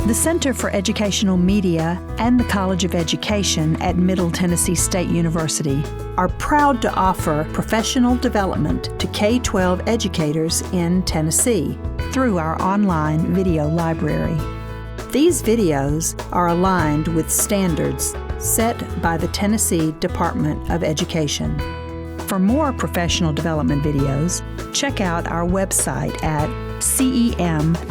The Center for Educational Media and the College of Education at Middle Tennessee State University are proud to offer professional development to K-12 educators in Tennessee through our online video library. These videos are aligned with standards set by the Tennessee Department of Education. For more professional development videos, check out our website at cem.mtsu.edu.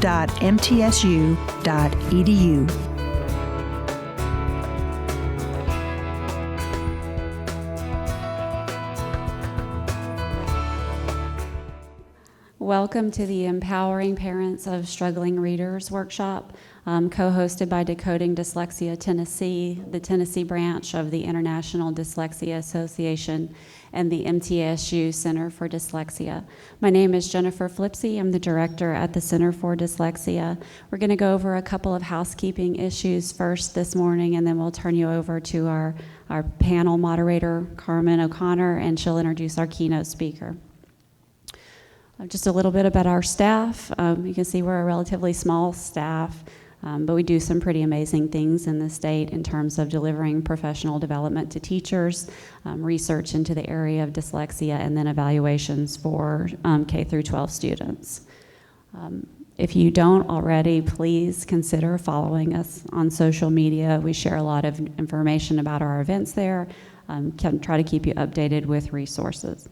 Welcome to the Empowering Parents of Struggling Readers workshop, co-hosted by Decoding Dyslexia Tennessee, the Tennessee branch of the International Dyslexia Association, and the MTSU Center for Dyslexia. My name is Jennifer Flipsy. I'm the director at the Center for Dyslexia. We're going to go over a couple of housekeeping issues first this morning, and then we'll turn you over to our panel moderator, Carmen O'Connor, and she'll introduce our keynote speaker. Just a little bit about our staff. You can see we're a relatively small staff, but we do some pretty amazing things in the state in terms of delivering professional development to teachers, research into the area of dyslexia, and then evaluations for K through 12 students. If you don't already, please consider following us on social media. We share a lot of information about our events there. Can try to keep you updated with resources.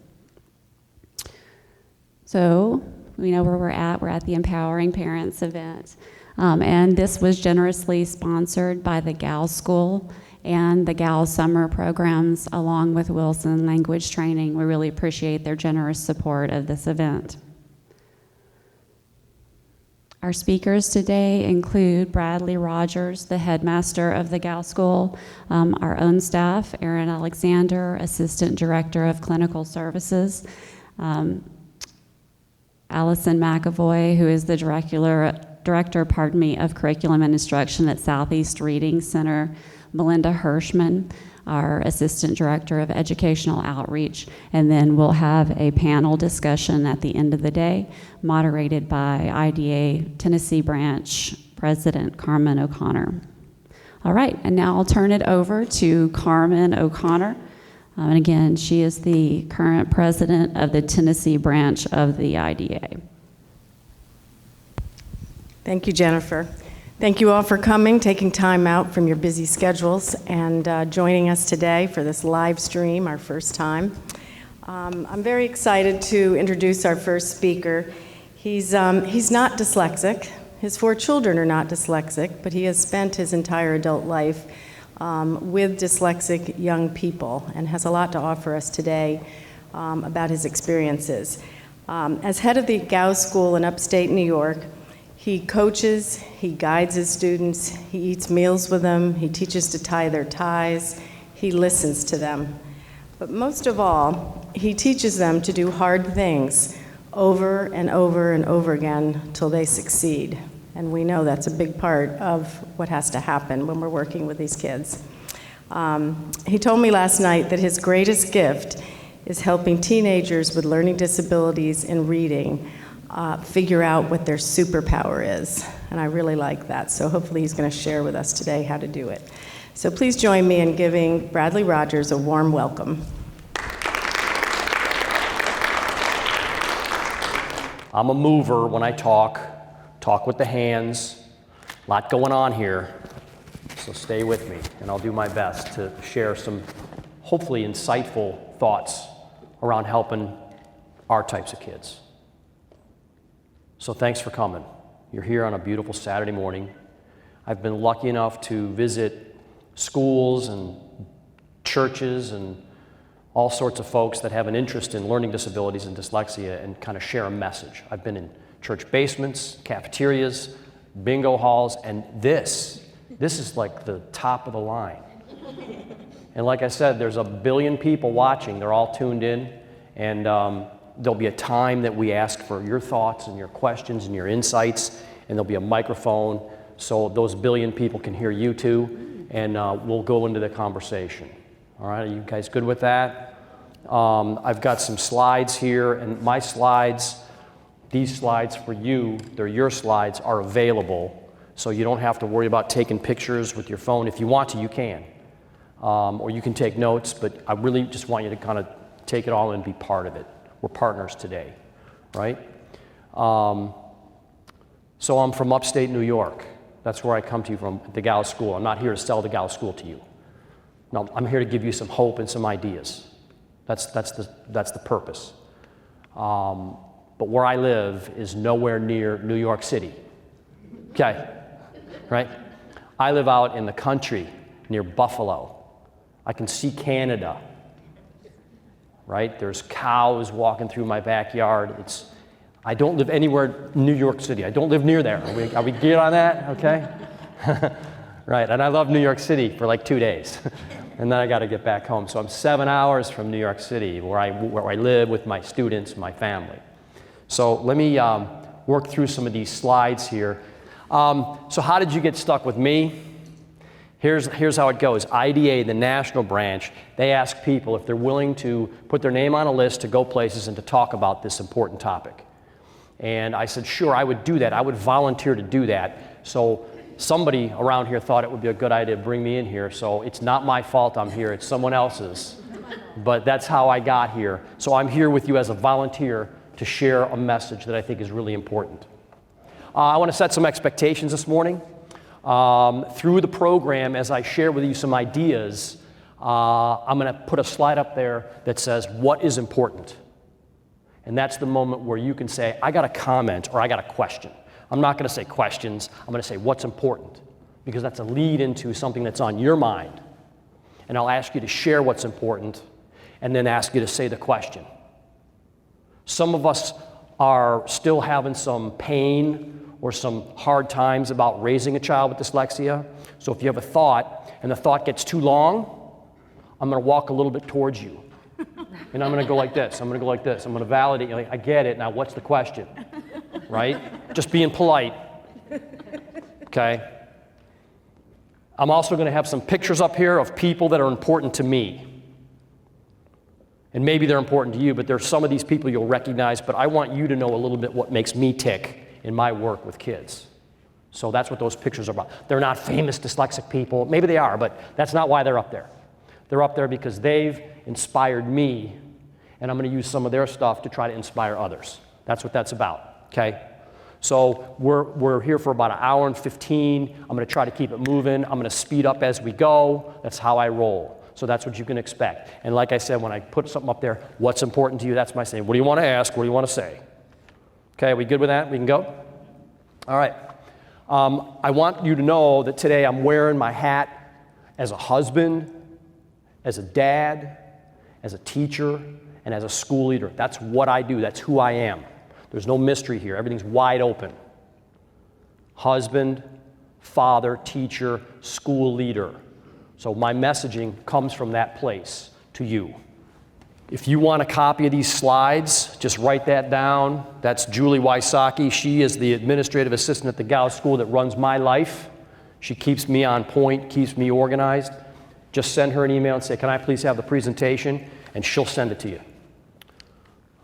So we know where we're at. We're at the Empowering Parents event. And this was generously sponsored by the GAL School and the GAL Summer programs, along with Wilson Language Training. We really appreciate their generous support of this event. Our speakers today include Bradley Rogers, the headmaster of the GAL School, our own staff, Erin Alexander, Assistant Director of Clinical Services, Allison McAvoy, who is the director of Curriculum and Instruction at Southeast Reading Center, Melinda Hirschman, our Assistant Director of Educational Outreach, and then we'll have a panel discussion at the end of the day, moderated by IDA Tennessee Branch President Carmen O'Connor. All right, and now I'll turn it over to Carmen O'Connor. And again, she is the current president of the Tennessee branch of the IDA. Thank you, Jennifer. Thank you all for coming, taking time out from your busy schedules, and joining us today for this live stream, our first time. I'm very excited to introduce our first speaker. He's not dyslexic. His 4 children are not dyslexic, but he has spent his entire adult life with dyslexic young people and has a lot to offer us today about his experiences. As head of the GAL School in upstate New York, he coaches, he guides his students, he eats meals with them, he teaches to tie their ties, he listens to them. But most of all, he teaches them to do hard things over and over and over again till they succeed. And we know that's a big part of what has to happen when we're working with these kids. He told me last night that his greatest gift is helping teenagers with learning disabilities in reading figure out what their superpower is. And I really like that. So hopefully he's going to share with us today how to do it. So please join me in giving Bradley Rogers a warm welcome. I'm a mover when I talk with the hands, a lot going on here, so stay with me, and I'll do my best to share some hopefully insightful thoughts around helping our types of kids. So thanks for coming. You're here on a beautiful Saturday morning. I've been lucky enough to visit schools and churches and all sorts of folks that have an interest in learning disabilities and dyslexia and kind of share a message. I've been in church basements, cafeterias, bingo halls, and this is like the top of the line. And like I said, there's 1 billion people watching. They're all tuned in, and there'll be a time that we ask for your thoughts and your questions and your insights, and there'll be a microphone so those 1 billion people can hear you too, and we'll go into the conversation. All right, are you guys good with that? I've got some slides here, and my slides, these slides for you, they're your slides, are available So you don't have to worry about taking pictures with your phone. If you want to, you can. Or you can take notes, but I really just want you to kind of take it all and be part of it. We're partners today, right? So I'm from upstate New York. That's where I come to you from, the Gallus School. I'm not here to sell the Gallus School to you. No, I'm here to give you some hope and some ideas. That's the purpose. But where I live is nowhere near New York City. Okay, right? I live out in the country near Buffalo. I can see Canada, right? There's cows walking through my backyard. I don't live anywhere New York City. I don't live near there. Are we good on that? Okay. Right, and I love New York City for like 2 days. And then I got to get back home. So I'm 7 hours from New York City, where I live with my students, my family. So let me work through some of these slides here. So how did you get stuck with me? Here's how it goes. IDA, the national branch, they ask people if they're willing to put their name on a list to go places and to talk about this important topic. And I said, sure, I would do that. I would volunteer to do that. So somebody around here thought it would be a good idea to bring me in here. So it's not my fault I'm here. It's someone else's. But that's how I got here. So I'm here with you as a volunteer to share a message that I think is really important. I want to set some expectations this morning. Through the program, as I share with you some ideas, I'm going to put a slide up there that says, what is important? And that's the moment where you can say, I got a comment or I got a question. I'm not going to say questions. I'm going to say what's important, because that's a lead into something that's on your mind. And I'll ask you to share what's important and then ask you to say the question. Some of us are still having some pain or some hard times about raising a child with dyslexia. So if you have a thought and the thought gets too long, I'm going to walk a little bit towards you. And I'm going to go like this. I'm going to go like this. I'm going to validate. Like, I get it. Now, what's the question? Right? Just being polite. Okay? I'm also going to have some pictures up here of people that are important to me. And maybe they're important to you, but there's some of these people you'll recognize, but I want you to know a little bit what makes me tick in my work with kids. So that's what those pictures are about. They're not famous dyslexic people. Maybe they are, but that's not why they're up there. They're up there because they've inspired me, and I'm going to use some of their stuff to try to inspire others. That's what that's about, okay? So we're here for about 1 hour and 15. I'm going to try to keep it moving. I'm going to speed up as we go. That's how I roll. So that's what you can expect. And like I said, when I put something up there, what's important to you, that's my saying. What do you want to ask? What do you want to say? Okay, are we good with that? We can go? All right. I want you to know that today I'm wearing my hat as a husband, as a dad, as a teacher, and as a school leader. That's what I do. That's who I am. There's no mystery here. Everything's wide open. Husband, father, teacher, school leader. So my messaging comes from that place to you. If you want a copy of these slides, just write that down. That's Julie Wysocki. She is the administrative assistant at the Gallus School that runs my life. She keeps me on point, keeps me organized. Just send her an email and say, can I please have the presentation? And she'll send it to you.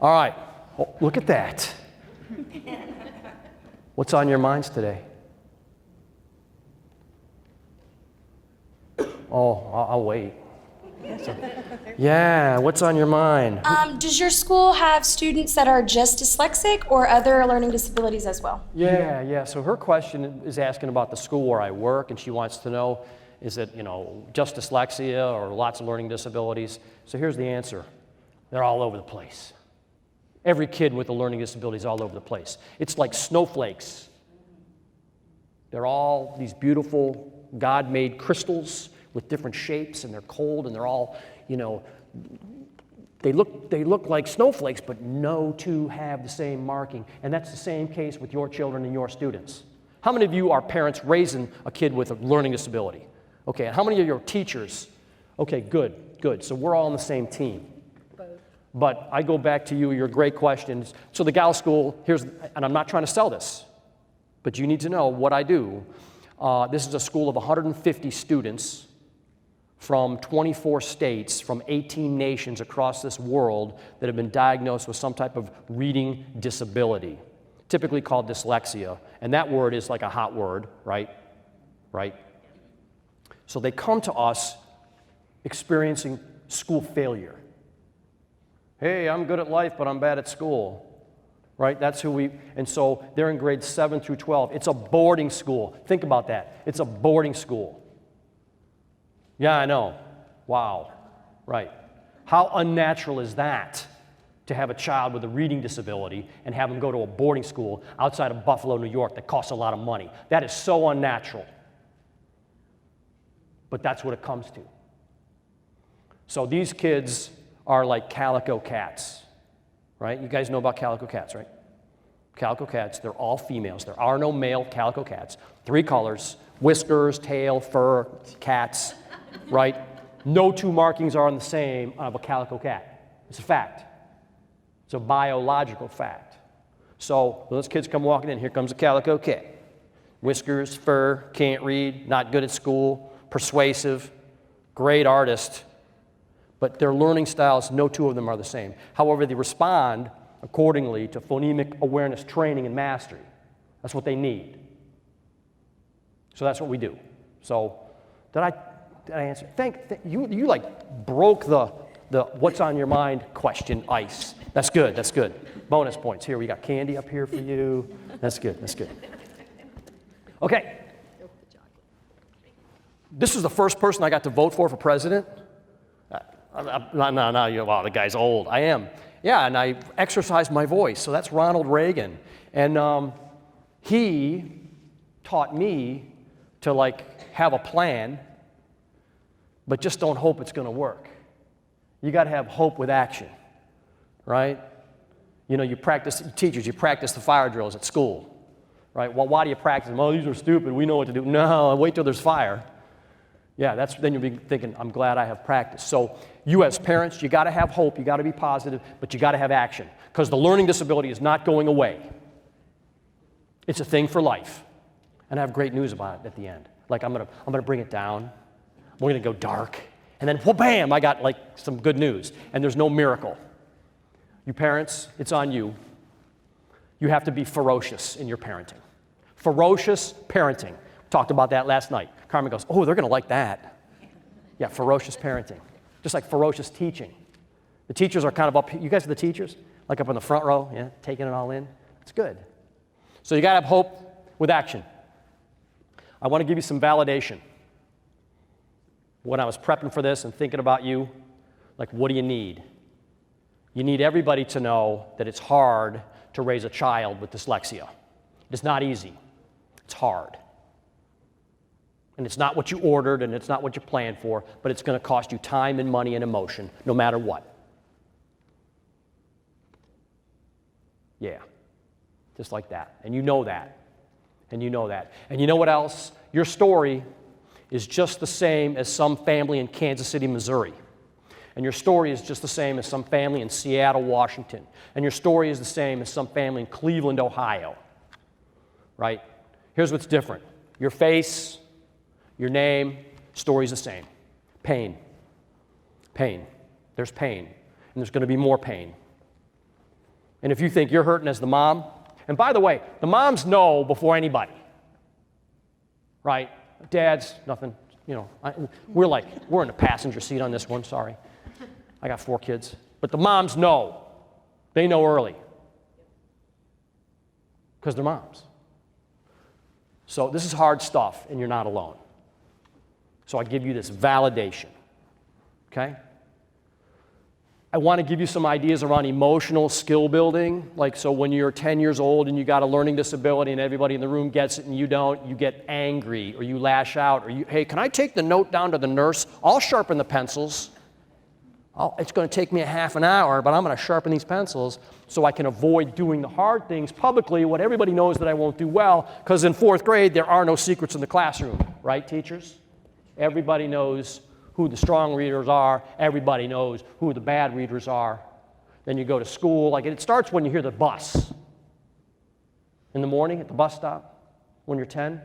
All right. Oh, look at that. What's on your minds today? Oh, I'll wait. Yeah, what's on your mind? Does your school have students that are just dyslexic or other learning disabilities as well? Yeah. So her question is asking about the school where I work, and she wants to know, is it, just dyslexia or lots of learning disabilities? So here's the answer. They're all over the place. Every kid with a learning disability is all over the place. It's like snowflakes. They're all these beautiful God-made crystals with different shapes, and they're cold, and they're all, they look like snowflakes, but no two have the same marking. And that's the same case with your children and your students. How many of you are parents raising a kid with a learning disability? Okay, and how many of your teachers? Okay, good. So we're all on the same team. But I go back to you, your great questions. So the Gallus School, and I'm not trying to sell this, but you need to know what I do. This is a school of 150 students from 24 states, from 18 nations across this world that have been diagnosed with some type of reading disability. typically called dyslexia. And that word is like a hot word, right? Right? So they come to us experiencing school failure. Hey, I'm good at life, but I'm bad at school. Right? That's who we, and so they're in grades 7 through 12. It's a boarding school. Think about that. It's a boarding school. Yeah, I know. Wow. Right. How unnatural is that to have a child with a reading disability and have them go to a boarding school outside of Buffalo, New York that costs a lot of money? That is so unnatural. But that's what it comes to. So these kids are like calico cats. Right? You guys know about calico cats, right? Calico cats, they're all females. There are no male calico cats. 3 colors, whiskers, tail, fur, cats, right? No 2 markings are the same of a calico cat. It's a fact. It's a biological fact. So when those kids come walking in, here comes a calico cat. Whiskers, fur, can't read, not good at school, persuasive, great artist. But their learning styles, no 2 of them are the same. However, they respond accordingly to phonemic awareness training and mastery. That's what they need. So that's what we do. So did I answer? You like broke the what's on your mind question ice. That's good, that's good. Bonus points. Here, we got candy up here for you. That's good, that's good. Okay. This is the first person I got to vote for president. No, wow, the guy's old. I am. Yeah, and I exercised my voice. So that's Ronald Reagan. And he taught me to like have a plan, but just don't hope it's going to work. You got to have hope with action, right? You know, you practice, teachers, you practice the fire drills at school, right? Well, why do you practice them? Oh, these are stupid. We know what to do. No, wait till there's fire. Yeah, then you'll be thinking, I'm glad I have practice. So you as parents, you got to have hope, you got to be positive, but you got to have action because the learning disability is not going away. It's a thing for life. And I have great news about it at the end. Like I'm gonna bring it down. We're going to go dark. And then, whoa, bam, I got like some good news. And there's no miracle. You parents, it's on you. You have to be ferocious in your parenting. Ferocious parenting. Talked about that last night. Carmen goes, oh, they're going to like that. Yeah, ferocious parenting. Just like ferocious teaching. The teachers are kind of up, you guys are the teachers? Like up in the front row, yeah, taking it all in. It's good. So you got to have hope with action. I want to give you some validation. When I was prepping for this and thinking about you, like what do you need? You need everybody to know that it's hard to raise a child with dyslexia. It's not easy. It's hard. And it's not what you ordered and it's not what you planned for, but it's going to cost you time and money and emotion, no matter what. Yeah, just like that. And you know that. And you know that. And you know what else? Your story is just the same as some family in Kansas City, Missouri. And your story is just the same as some family in Seattle, Washington. And your story is the same as some family in Cleveland, Ohio. Right? Here's what's different. Your face, your name, story's the same. Pain. Pain. There's pain. And there's going to be more pain. And if you think you're hurting as the mom, and by the way, the moms know before anybody. Right? Dads, nothing, you know. We're in the passenger seat on this one, sorry. I got 4 kids. But the moms know. They know early. Because they're moms. So this is hard stuff, and you're not alone. So I give you this validation, okay? I want to give you some ideas around emotional skill building. Like, so when you're 10 years old and you got a learning disability and everybody in the room gets it and you don't, you get angry or you lash out or you, hey, can I take the note down to the nurse? I'll sharpen the pencils. It's going to take me a half an hour, but I'm going to sharpen these pencils so I can avoid doing the hard things publicly, what everybody knows that I won't do well, because in 4th grade, there are no secrets in the classroom, right, teachers? Everybody knows who the strong readers are. Everybody knows who the bad readers are. Then you go to school. Like it starts when you hear the bus. In the morning at the bus stop, when you're 10,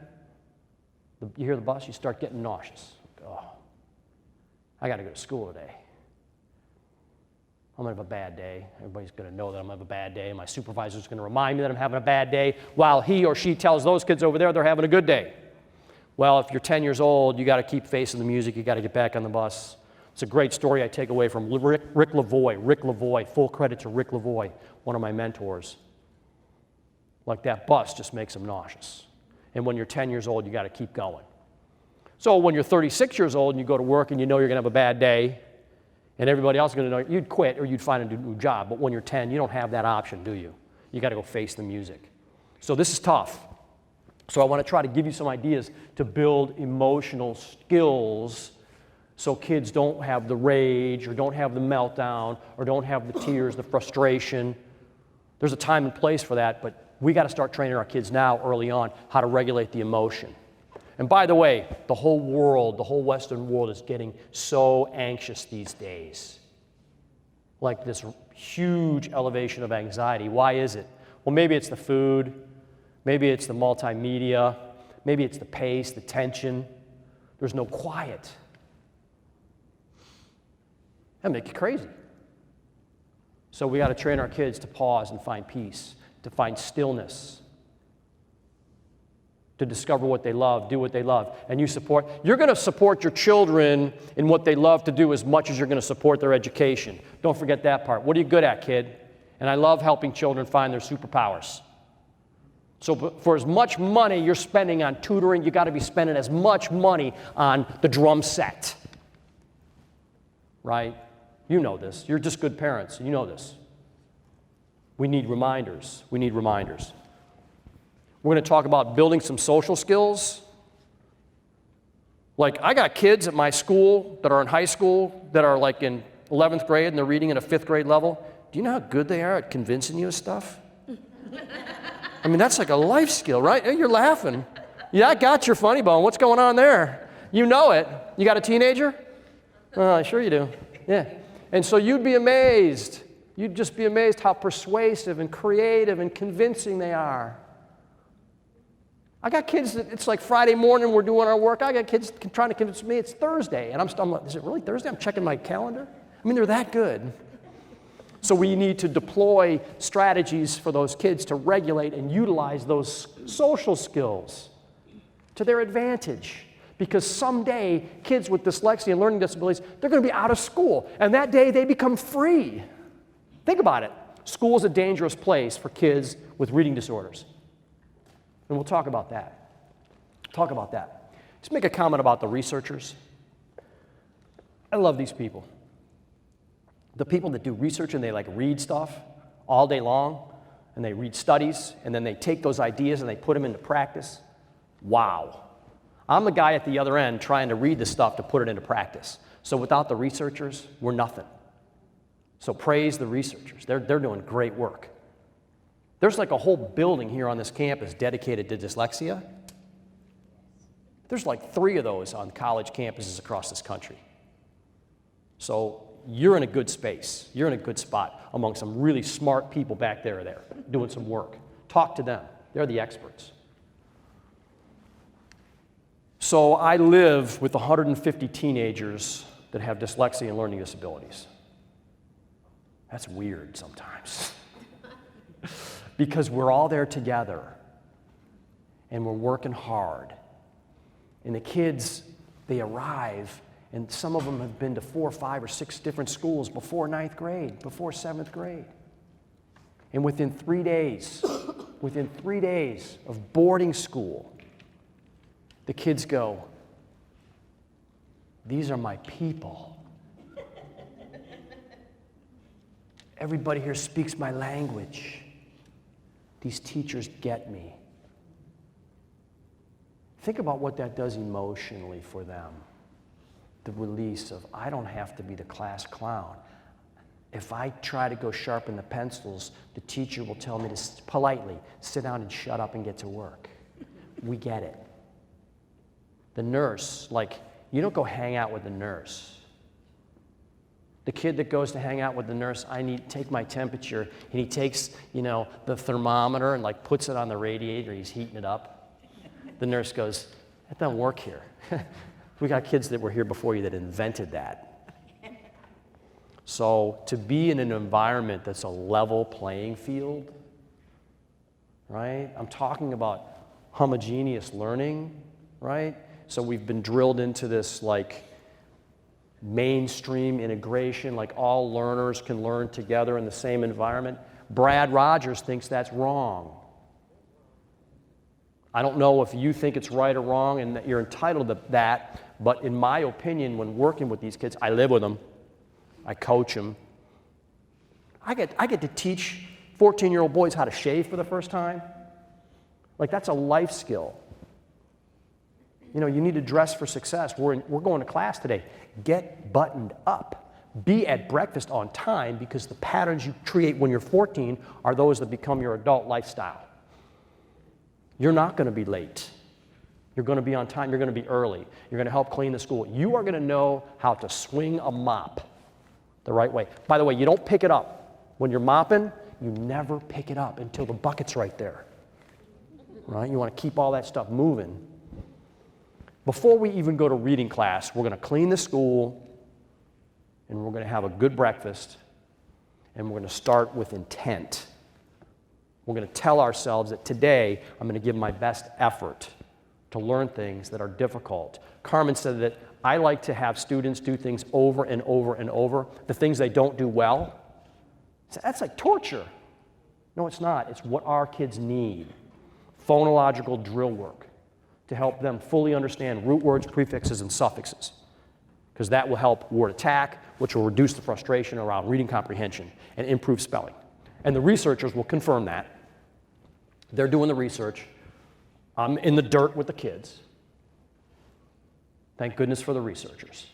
you hear the bus, you start getting nauseous. Oh, I got to go to school today. I'm gonna have a bad day. Everybody's gonna know that I'm gonna have a bad day. My supervisor's gonna remind me that I'm having a bad day while he or she tells those kids over there they're having a good day. Well, if you're 10 years old, you gotta keep facing the music, you gotta get back on the bus. It's a great story I take away from Rick Lavoie. Rick Lavoie, full credit to Rick Lavoie, one of my mentors. Like that bus just makes them nauseous. And when you're 10 years old, you gotta keep going. So when you're 36 years old and you go to work and you know you're gonna have a bad day, and everybody else is gonna know, you'd quit or you'd find a new job. But when you're 10, you don't have that option, do you? You gotta go face the music. So this is tough. So I wanna try to give you some ideas to build emotional skills so kids don't have the rage or don't have the meltdown or don't have the tears, the frustration. There's a time and place for that, but we gotta start training our kids now early on how to regulate the emotion. And by the way, the whole world, the whole Western world is getting so anxious these days. Like this huge elevation of anxiety. Why is it? Well, maybe it's the food, maybe it's the multimedia, maybe it's the pace, the tension. There's no quiet. That'll make you crazy. So we got to train our kids to pause and find peace, to find stillness, to discover what they love, do what they love. And you're going to support your children in what they love to do as much as you're going to support their education. Don't forget that part. What are you good at, kid? And I love helping children find their superpowers. So for as much money you're spending on tutoring, you got to be spending as much money on the drum set. Right? You know this. You're just good parents. You know this. We need reminders. We need reminders. We're going to talk about building some social skills. Like, I got kids at my school that are in high school that are like in 11th grade and they're reading at a 5th grade level. Do you know how good they are at convincing you of stuff? I mean, that's like a life skill, right? You're laughing. Yeah, I got your funny bone. What's going on there? You know it. You got a teenager? Sure you do. Yeah. And so you'd be amazed. You'd just be amazed how persuasive and creative and convincing they are. I got kids that it's like Friday morning, we're doing our work. I got kids trying to convince me it's Thursday. And I'm like, is it really Thursday? I'm checking my calendar. I mean, they're that good. So we need to deploy strategies for those kids to regulate and utilize those social skills to their advantage. Because someday, kids with dyslexia and learning disabilities, they're going to be out of school. And that day, they become free. Think about it. School is a dangerous place for kids with reading disorders. And we'll talk about that. Talk about that. Just make a comment about the researchers. I love these people. The people that do research and they like read stuff all day long, and they read studies, and then they take those ideas and they put them into practice. Wow. I'm the guy at the other end trying to read the stuff to put it into practice. So without the researchers, we're nothing. So praise the researchers. They're doing great work. There's like a whole building here on this campus dedicated to dyslexia. There's like 3 of those on college campuses across this country. So you're in a good space. You're in a good spot among some really smart people back there doing some work. Talk to them. They're the experts. So I live with 150 teenagers that have dyslexia and learning disabilities. That's weird sometimes. Because we're all there together, and we're working hard. And the kids, they arrive, and some of them have been to 4, 5, or 6 different schools before 9th grade, before 7th grade. And within 3 days of boarding school, the kids go, these are my people. Everybody here speaks my language. These teachers get me. Think about what that does emotionally for them. The release of, I don't have to be the class clown. If I try to go sharpen the pencils, the teacher will tell me to politely sit down and shut up and get to work. We get it. The nurse, like, you don't go hang out with the nurse. The kid that goes to hang out with the nurse, take my temperature, and he takes, the thermometer and like puts it on the radiator, he's heating it up. The nurse goes, that doesn't work here. We got kids that were here before you that invented that. So to be in an environment that's a level playing field, right? I'm talking about homogeneous learning, right? So we've been drilled into this like mainstream integration, like all learners can learn together in the same environment. Brad Rogers thinks that's wrong. I don't know if you think it's right or wrong and that you're entitled to that, but in my opinion, when working with these kids, I live with them, I coach them. I get to teach 14-year-old boys how to shave for the first time. Like, that's a life skill. You know, you need to dress for success. We're going to class today. Get buttoned up. Be at breakfast on time, because the patterns you create when you're 14 are those that become your adult lifestyle. You're not going to be late. You're going to be on time. You're going to be early. You're going to help clean the school. You are going to know how to swing a mop the right way. By the way, you don't pick it up. When you're mopping, you never pick it up until the bucket's right there. Right? You want to keep all that stuff moving. Before we even go to reading class, we're going to clean the school, and we're going to have a good breakfast, and we're going to start with intent. We're going to tell ourselves that today I'm going to give my best effort to learn things that are difficult. Carmen said that I like to have students do things over and over and over, the things they don't do well. That's like torture. No, it's not. It's what our kids need. Phonological drill work to help them fully understand root words, prefixes, and suffixes, because that will help word attack, which will reduce the frustration around reading comprehension and improve spelling. And the researchers will confirm that. They're doing the research. I'm in the dirt with the kids. Thank goodness for the researchers.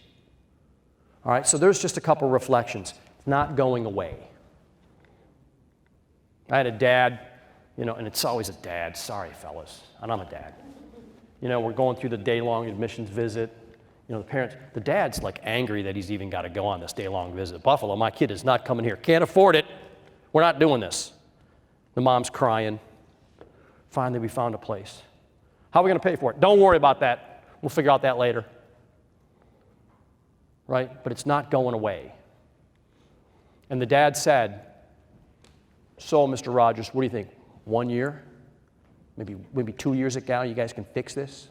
All right, so there's just a couple reflections. It's not going away. I had a dad, you know, and it's always a dad. Sorry, fellas, and I'm a dad. You know, we're going through the day-long admissions visit. You know, the dad's like angry that he's even got to go on this day-long visit. Buffalo, my kid is not coming here. Can't afford it. We're not doing this. The mom's crying. Finally, we found a place. How are we going to pay for it? Don't worry about that. We'll figure out that later. Right? But it's not going away. And the dad said, so, Mr. Rogers, what do you think? 1 year? Maybe 2 years ago, you guys can fix this?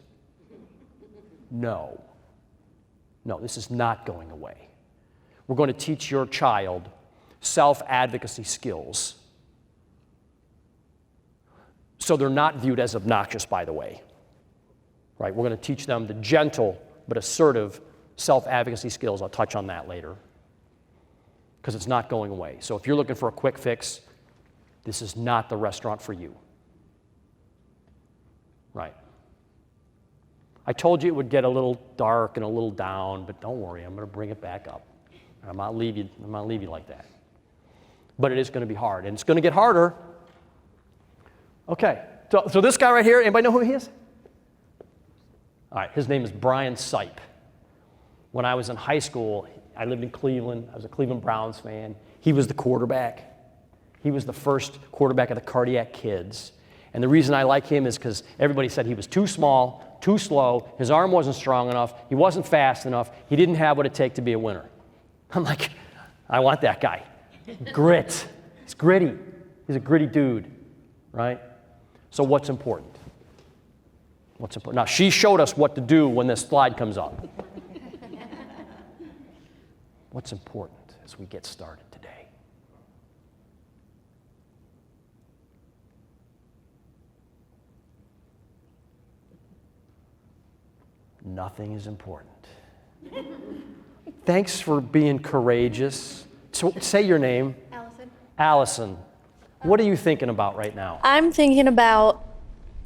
No. No, this is not going away. We're going to teach your child self-advocacy skills, so they're not viewed as obnoxious, by the way. Right? We're going to teach them the gentle but assertive self-advocacy skills. I'll touch on that later, because it's not going away. So if you're looking for a quick fix, this is not the restaurant for you. Right. I told you it would get a little dark and a little down, but don't worry, I'm going to bring it back up. I'm not leave you like that. But it is going to be hard, and it's going to get harder. Okay, so this guy right here, anybody know who he is? All right, his name is Brian Sipe. When I was in high school, I lived in Cleveland. I was a Cleveland Browns fan. He was the quarterback. He was the first quarterback of the Cardiac Kids. And the reason I like him is because everybody said he was too small, too slow, his arm wasn't strong enough, he wasn't fast enough, he didn't have what it takes to be a winner. I'm like, I want that guy. Grit. He's gritty. He's a gritty dude, right? So what's important? What's important? Now, she showed us what to do when this slide comes up. What's important as we get started today? Nothing is important. Thanks for being courageous. So, say your name. Allison. Allison. What are you thinking about right now? I'm thinking about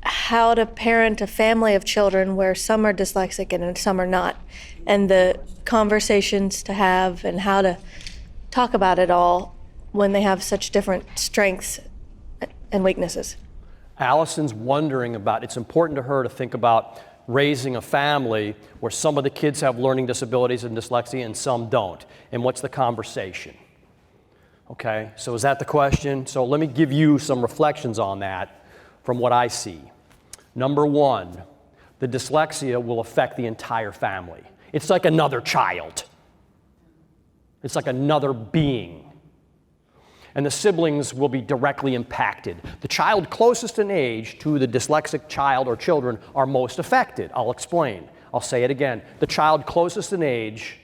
how to parent a family of children where some are dyslexic and some are not, and the conversations to have and how to talk about it all when they have such different strengths and weaknesses. Allison's wondering about, it's important to her to think about raising a family where some of the kids have learning disabilities and dyslexia and some don't. And what's the conversation? Okay, so is that the question? So let me give you some reflections on that from what I see. Number one, the dyslexia will affect the entire family. It's like another child. It's like another being. And the siblings will be directly impacted. The child closest in age to the dyslexic child or children are most affected. I'll explain. I'll say it again. The child closest in age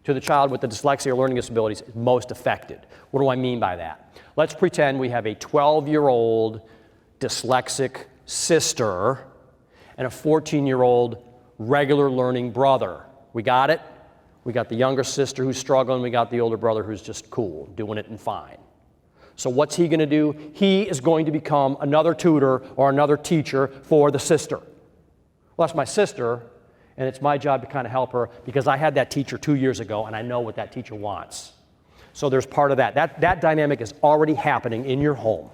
to the child with the dyslexia or learning disabilities is most affected. What do I mean by that? Let's pretend we have a 12-year-old dyslexic sister and a 14-year-old regular learning brother. We got it? We got the younger sister who's struggling. We got the older brother who's just cool, doing it and fine. So what's he going to do? He is going to become another tutor or another teacher for the sister. Well, that's my sister, and it's my job to kind of help her because I had that teacher 2 years ago, and I know what that teacher wants. So there's part of that. That dynamic is already happening in your home.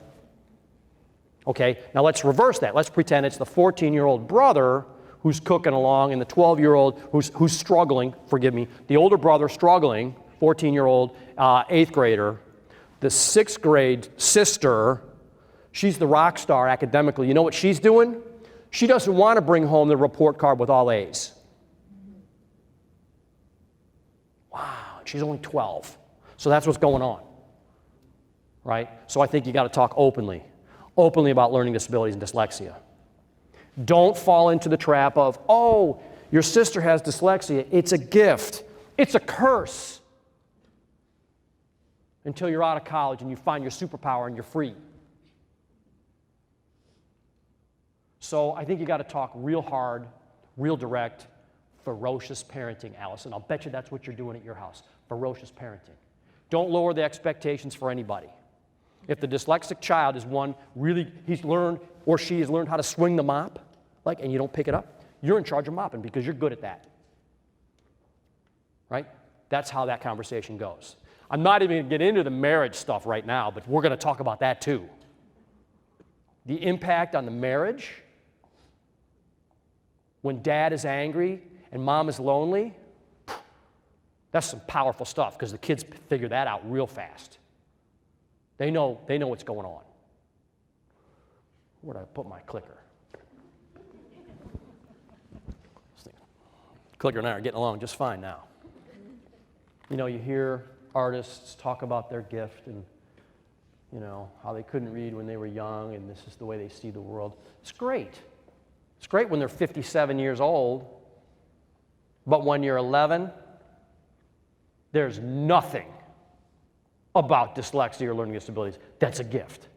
Okay, now let's reverse that. Let's pretend it's the 14-year-old brother who's cooking along and the 12-year-old who's struggling, forgive me, the older brother struggling, 14-year-old, 8th grader. The 6th grade sister, she's the rock star academically. You know what she's doing? She doesn't want to bring home the report card with all A's. Wow, she's only 12. So that's what's going on, right? So I think you got to talk openly about learning disabilities and dyslexia. Don't fall into the trap of, oh, your sister has dyslexia. It's a gift. It's a curse. Until you're out of college and you find your superpower and you're free. So I think you got to talk real hard, real direct, ferocious parenting, Allison. I'll bet you that's what you're doing at your house, ferocious parenting. Don't lower the expectations for anybody. If the dyslexic child is one really, he's learned or she has learned how to swing the mop, and you don't pick it up, you're in charge of mopping because you're good at that. Right? That's how that conversation goes. I'm not even going to get into the marriage stuff right now, but we're going to talk about that too. The impact on the marriage, when dad is angry and mom is lonely, that's some powerful stuff because the kids figure that out real fast. They know what's going on. Where did I put my clicker? Clicker and I are getting along just fine now. You know, you hear artists talk about their gift and, you know, how they couldn't read when they were young and this is the way they see the world. It's great. It's great when they're 57 years old, but when you're 11, there's nothing about dyslexia or learning disabilities that's a gift.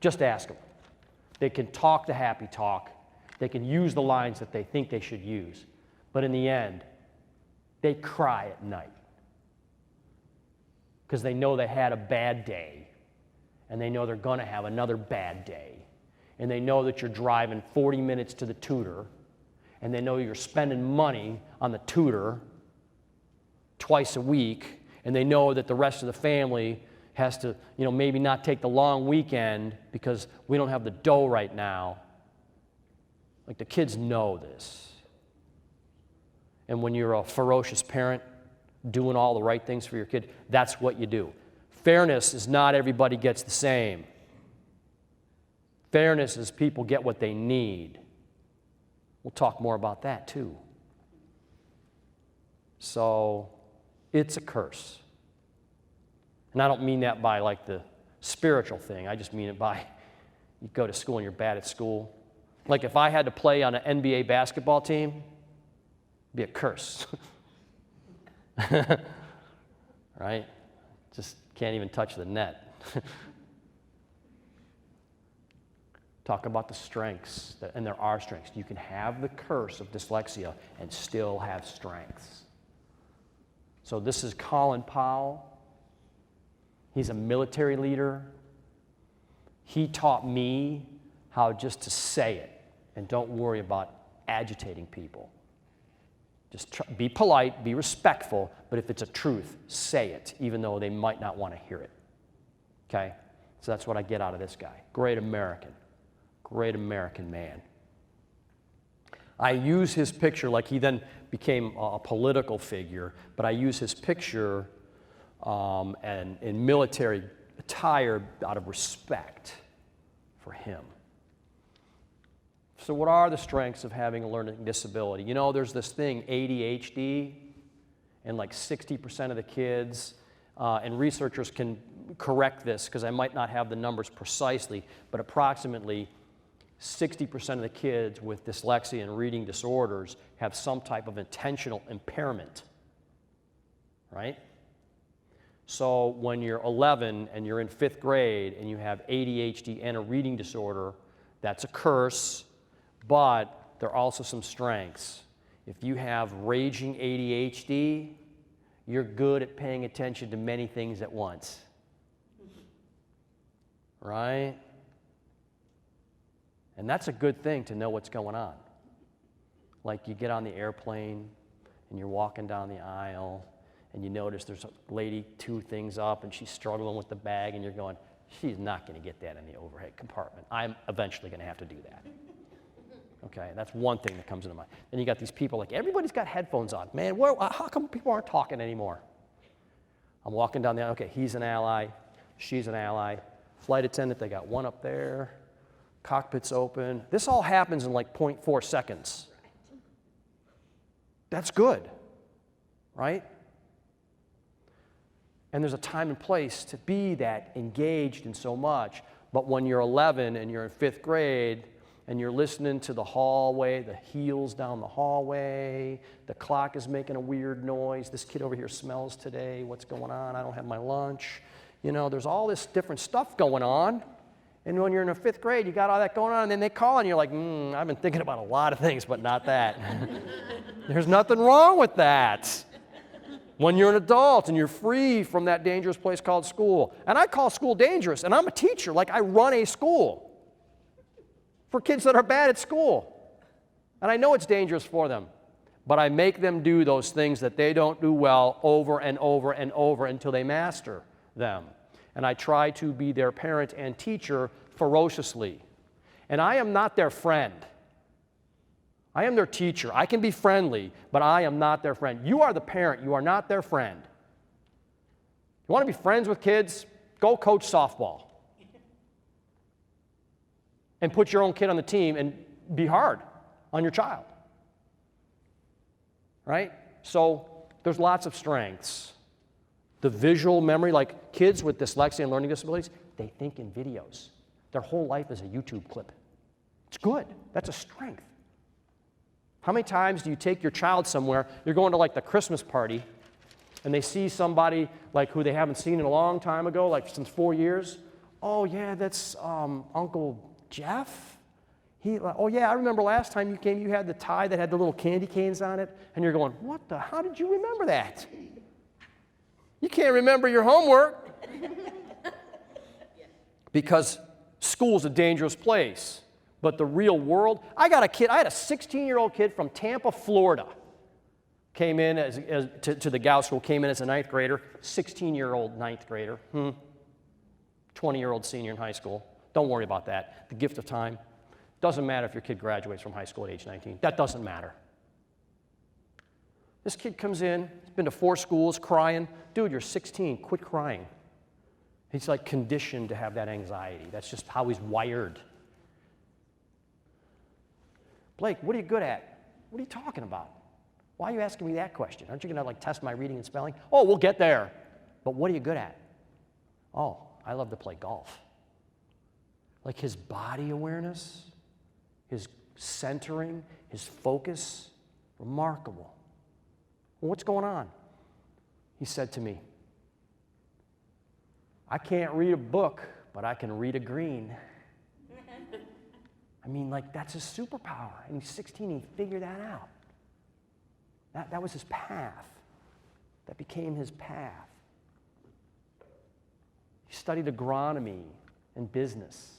Just ask them. They can talk the happy talk. They can use the lines that they think they should use. But in the end, they cry at night because they know they had a bad day and they know they're going to have another bad day. And they know that you're driving 40 minutes to the tutor and they know you're spending money on the tutor twice a week and they know that the rest of the family has to, you know, maybe not take the long weekend because we don't have the dough right now. Like the kids know this. And when you're a ferocious parent doing all the right things for your kid, that's what you do. Fairness is not everybody gets the same. Fairness is people get what they need. We'll talk more about that too. So it's a curse. And I don't mean that by like the spiritual thing. I just mean it by you go to school and you're bad at school. Like if I had to play on an NBA basketball team, it'd be a curse. Right? Just can't even touch the net. Talk about the strengths, and there are strengths. You can have the curse of dyslexia and still have strengths. So this is Colin Powell. He's a military leader. He taught me how just to say it and don't worry about agitating people. Just be polite, be respectful, but if it's a truth, say it, even though they might not want to hear it. Okay? So that's what I get out of this guy. Great American man. I use his picture, like he then became a political figure, but I use his picture and in military attire out of respect for him. So what are the strengths of having a learning disability? You know, there's this thing, ADHD, and like 60% of the kids, and researchers can correct this because I might not have the numbers precisely, but approximately 60% of the kids with dyslexia and reading disorders have some type of intentional impairment, right? So when you're 11 and you're in 5th grade and you have ADHD and a reading disorder, that's a curse, but there are also some strengths. If you have raging ADHD, you're good at paying attention to many things at once, right? And that's a good thing to know what's going on. Like you get on the airplane and you're walking down the aisle and you notice there's a lady 2 things up and she's struggling with the bag and you're going, she's not going to get that in the overhead compartment. I'm eventually going to have to do that. Okay, that's one thing that comes into mind. Then you got these people like, everybody's got headphones on. Man, how come people aren't talking anymore? I'm walking down the aisle, okay, he's an ally, she's an ally. Flight attendant, they got one up there. Cockpit's open. This all happens in like 0.4 seconds. That's good, right? And there's a time and place to be that engaged in so much. But when you're 11 and you're in 5th grade and you're listening to the hallway, the heels down the hallway, the clock is making a weird noise, this kid over here smells today, what's going on? I don't have my lunch. You know, there's all this different stuff going on. And when you're in the 5th grade, you got all that going on, and then they call and you're like, I've been thinking about a lot of things, but not that. There's nothing wrong with that. When you're an adult and you're free from that dangerous place called school. And I call school dangerous, and I'm a teacher, like I run a school for kids that are bad at school. And I know it's dangerous for them, but I make them do those things that they don't do well over and over and over until they master them. And I try to be their parent and teacher ferociously. And I am not their friend. I am their teacher. I can be friendly, but I am not their friend. You are the parent. You are not their friend. You want to be friends with kids? Go coach softball. And put your own kid on the team and be hard on your child. Right? So there's lots of strengths. The visual memory, like kids with dyslexia and learning disabilities, they think in videos. Their whole life is a YouTube clip. It's good. That's a strength. How many times do you take your child somewhere, you're going to like the Christmas party, and they see somebody like who they haven't seen in a long time ago, like since 4 years? Oh yeah, that's Uncle Jeff? Oh yeah, I remember last time you came, you had the tie that had the little candy canes on it, and you're going, how did you remember that? You can't remember your homework because school's a dangerous place. But the real world, I had a 16-year-old kid from Tampa, Florida, came in to the Gow School, came in as a 9th grader, 16-year-old 9th grader, 20-year-old senior in high school. Don't worry about that. The gift of time. Doesn't matter if your kid graduates from high school at age 19. That doesn't matter. This kid comes in, he's been to 4 schools, crying. Dude, you're 16, quit crying. He's like conditioned to have that anxiety. That's just how he's wired. Blake, what are you good at? What are you talking about? Why are you asking me that question? Aren't you going to like test my reading and spelling? Oh, we'll get there. But what are you good at? Oh, I love to play golf. Like his body awareness, his centering, his focus, remarkable. Well, what's going on? He said to me, I can't read a book, but I can read a green. I mean, like, that's his superpower. And he's 16, and he figured that out. That was his path. That became his path. He studied agronomy and business.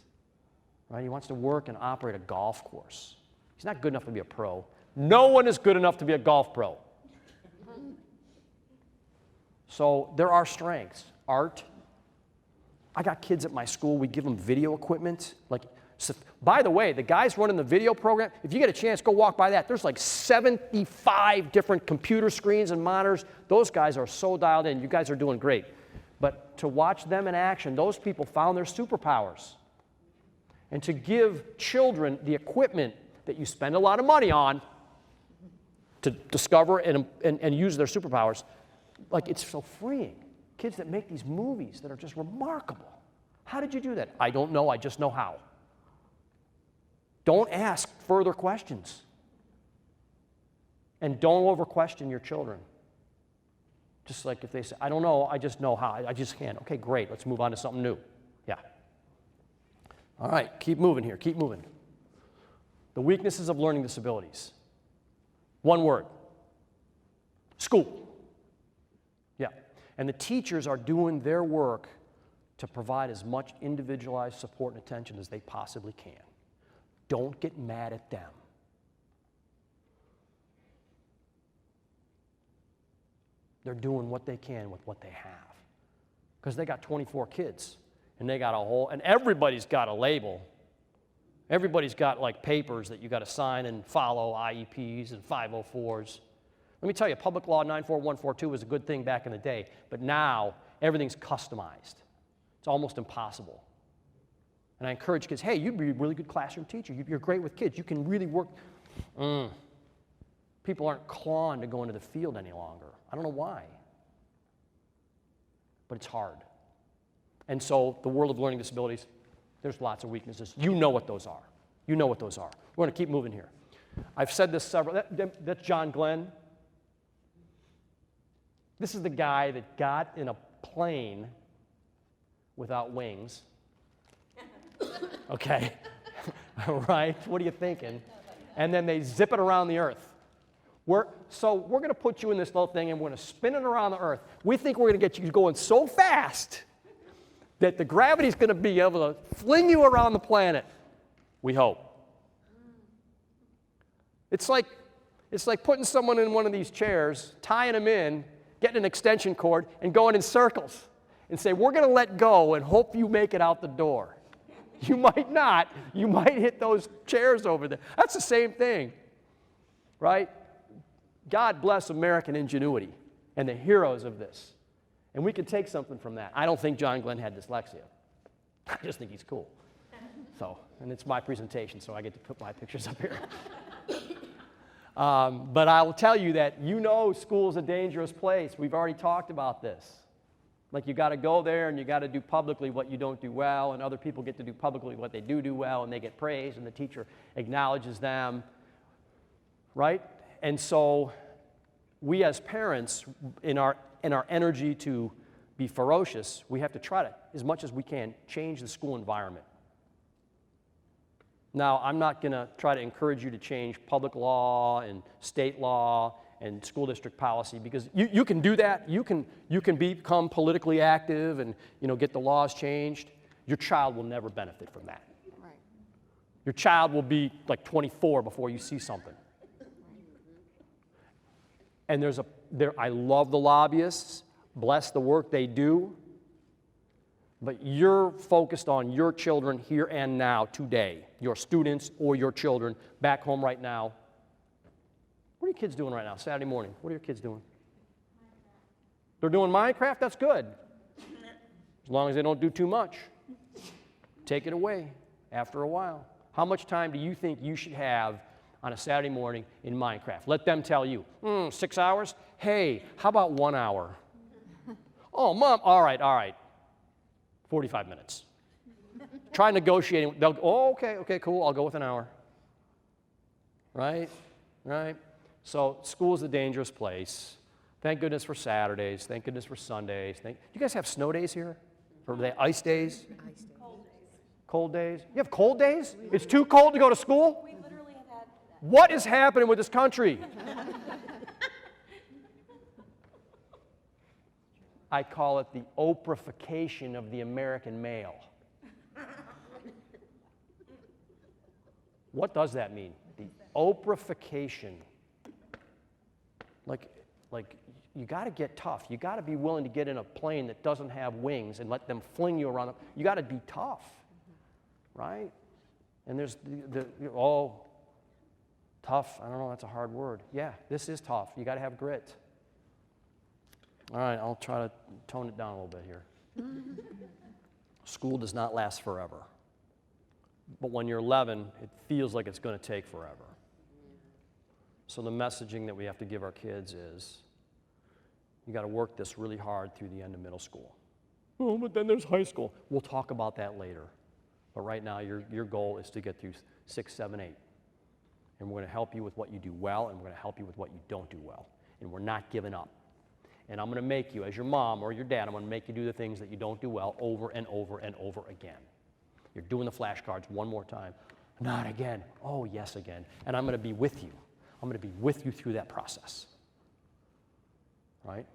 Right? He wants to work and operate a golf course. He's not good enough to be a pro. No one is good enough to be a golf pro. So there are strengths. Art. I got kids at my school, we give them video equipment. So, by the way, the guys running the video program, if you get a chance, go walk by that. There's like 75 different computer screens and monitors. Those guys are so dialed in. You guys are doing great. But to watch them in action, those people found their superpowers. And to give children the equipment that you spend a lot of money on to discover and use their superpowers. Like, it's so freeing. Kids that make these movies that are just remarkable. How did you do that? I don't know, I just know how. Don't ask further questions. And don't over-question your children. Just like if they say, I don't know, I just know how, I just can't. Okay, great, let's move on to something new. Yeah. All right, keep moving here, keep moving. The weaknesses of learning disabilities. One word. School. Yeah. And the teachers are doing their work to provide as much individualized support and attention as they possibly can. Don't get mad at them. They're doing what they can with what they have. Because they got 24 kids, and they got a whole, and everybody's got a label. Everybody's got like papers that you got to sign and follow, IEPs and 504s. Let me tell you, Public Law 94142 was a good thing back in the day, but now everything's customized. It's almost impossible. And I encourage kids, hey, you'd be a really good classroom teacher. You're great with kids. You can really work. People aren't clawing to go into the field any longer. I don't know why. But it's hard. And so the world of learning disabilities, there's lots of weaknesses. You know what those are. You know what those are. We're going to keep moving here. I've said this several, that's John Glenn. This is the guy that got in a plane without wings. Okay, all right, what are you thinking? And then they zip it around the earth. So we're going to put you in this little thing and we're going to spin it around the earth. We think we're going to get you going so fast that the gravity's going to be able to fling you around the planet. We hope. It's like putting someone in one of these chairs, tying them in, getting an extension cord, and going in circles and say, we're going to let go and hope you make it out the door. You might not. You might hit those chairs over there. That's the same thing, right? God bless American ingenuity and the heroes of this. And we can take something from that. I don't think John Glenn had dyslexia. I just think he's cool. So, and it's my presentation, so I get to put my pictures up here. But I will tell you that school's a dangerous place. We've already talked about this. Like, you got to go there and you got to do publicly what you don't do well, and other people get to do publicly what they do well, and they get praised, and the teacher acknowledges them, right? And so we as parents, in our energy to be ferocious, we have to try to, as much as we can, change the school environment. Now, I'm not going to try to encourage you to change public law and state law and school district policy, because you can do that. You can become politically active and get the laws changed. Your child will never benefit from that. Right. Your child will be like 24 before you see something. And I love the lobbyists, bless the work they do, but you're focused on your children here and now, today, your students or your children back home right now. What are your kids doing right now, Saturday morning? What are your kids doing? Minecraft. They're doing Minecraft? That's good. As long as they don't do too much. Take it away after a while. How much time do you think you should have on a Saturday morning in Minecraft? Let them tell you. 6 hours? Hey, how about 1 hour? Oh, Mom, all right. 45 minutes. Try negotiating. They'll go, oh, okay, cool, I'll go with an hour. Right? So school's a dangerous place. Thank goodness for Saturdays. Thank goodness for Sundays. You guys have snow days here? Or are they ice days? Ice days. Cold days? You have cold days? It's too cold to go to school? We literally have had that. What is happening with this country? I call it the Oprahfication of the American male. What does that mean? The Oprahfication. Like you got to get tough. You got to be willing to get in a plane that doesn't have wings and let them fling you around. You got to be tough, right? And there's tough. I don't know. That's a hard word. Yeah, this is tough. You got to have grit. All right, I'll try to tone it down a little bit here. School does not last forever. But when you're 11, it feels like it's going to take forever. So the messaging that we have to give our kids is, you got to work this really hard through the end of middle school. Oh, but then there's high school. We'll talk about that later. But right now, your goal is to get through 6, 7, 8. And we're going to help you with what you do well, and we're going to help you with what you don't do well. And we're not giving up. And I'm going to make you, as your mom or your dad, I'm going to make you do the things that you don't do well over and over and over again. You're doing the flashcards one more time. Not again. Oh, yes, again. And I'm going to be with you. I'm going to be with you through that process. Right?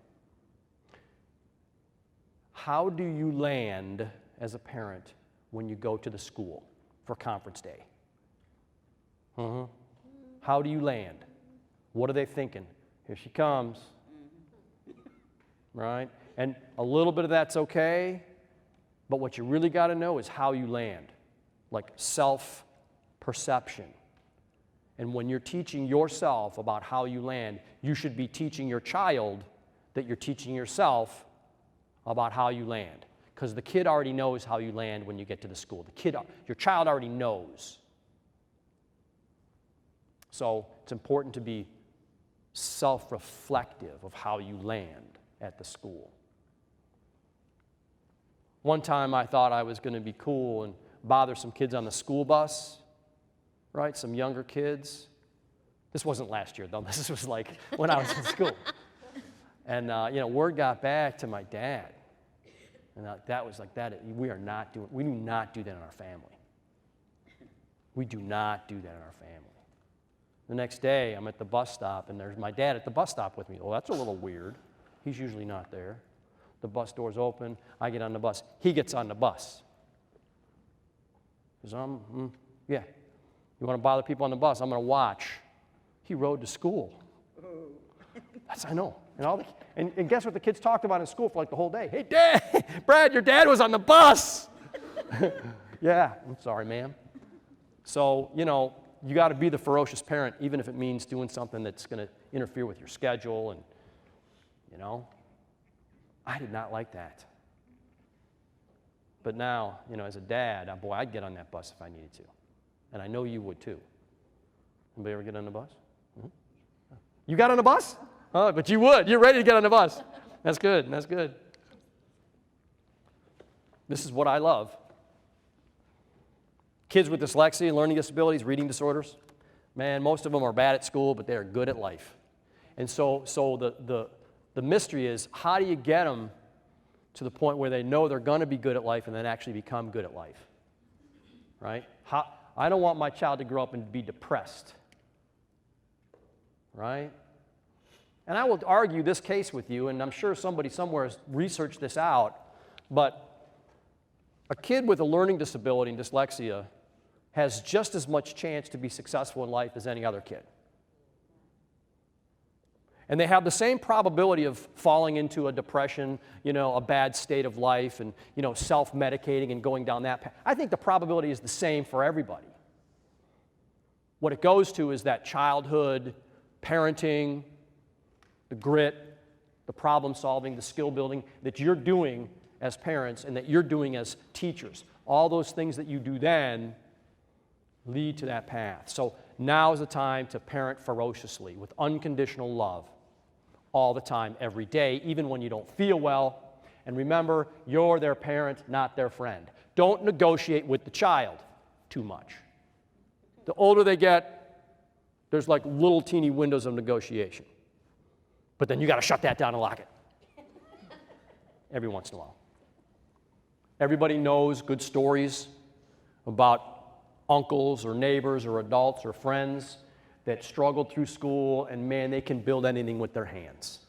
How do you land as a parent when you go to the school for conference day? How do you land? What are they thinking? Here she comes. Right? And a little bit of that's okay, but what you really got to know is how you land, like self-perception. And when you're teaching yourself about how you land, you should be teaching your child that you're teaching yourself about how you land. Because the kid already knows how you land when you get to the school. Your child already knows. So it's important to be self-reflective of how you land at the school. One time I thought I was going to be cool and bother some kids on the school bus, right? Some younger kids. This wasn't last year, though. This was like when I was in school. And, word got back to my dad. And that was like, we do not do that in our family. We do not do that in our family. The next day, I'm at the bus stop, and there's my dad at the bus stop with me. Well, that's a little weird. He's usually not there. The bus doors open. I get on the bus. He gets on the bus. He goes, yeah. You want to bother people on the bus? I'm going to watch. He rode to school. I know. And guess what the kids talked about in school for like the whole day? Hey, Dad, Brad, your dad was on the bus. Yeah, I'm sorry, ma'am. So, you got to be the ferocious parent, even if it means doing something that's going to interfere with your schedule. And, I did not like that. But now, as a dad, I'd get on that bus if I needed to. And I know you would too. Anybody ever get on the bus? Mm-hmm. You got on the bus? Oh, but you would. You're ready to get on the bus. That's good. That's good. This is what I love. Kids with dyslexia, learning disabilities, reading disorders, man, most of them are bad at school, but they are good at life. And so the mystery is, how do you get them to the point where they know they're going to be good at life and then actually become good at life? Right? I don't want my child to grow up and be depressed. Right? And I will argue this case with you, and I'm sure somebody somewhere has researched this out, but a kid with a learning disability and dyslexia has just as much chance to be successful in life as any other kid. And they have the same probability of falling into a depression, a bad state of life, and, self-medicating and going down that path. I think the probability is the same for everybody. What it goes to is that childhood, parenting, the grit, the problem solving, the skill building that you're doing as parents and that you're doing as teachers. All those things that you do then lead to that path. So now is the time to parent ferociously with unconditional love all the time, every day, even when you don't feel well. And remember, you're their parent, not their friend. Don't negotiate with the child too much. The older they get, there's like little teeny windows of negotiation. But then you got to shut that down and lock it. Every once in a while. Everybody knows good stories about uncles or neighbors or adults or friends that struggled through school, and man, they can build anything with their hands.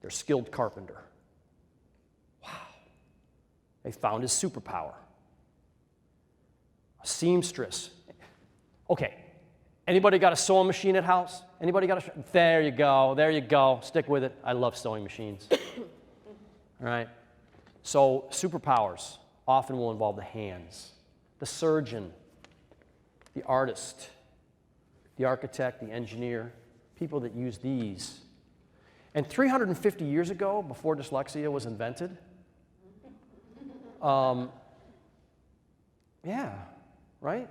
They're skilled carpenter. Wow. They found his superpower. A seamstress. Okay. Anybody got a sewing machine at house? Anybody got a... There you go. There you go. Stick with it. I love sewing machines. All right. So superpowers often will involve the hands. The surgeon, the artist, the architect, the engineer, people that use these. And 350 years ago, before dyslexia was invented, yeah, right?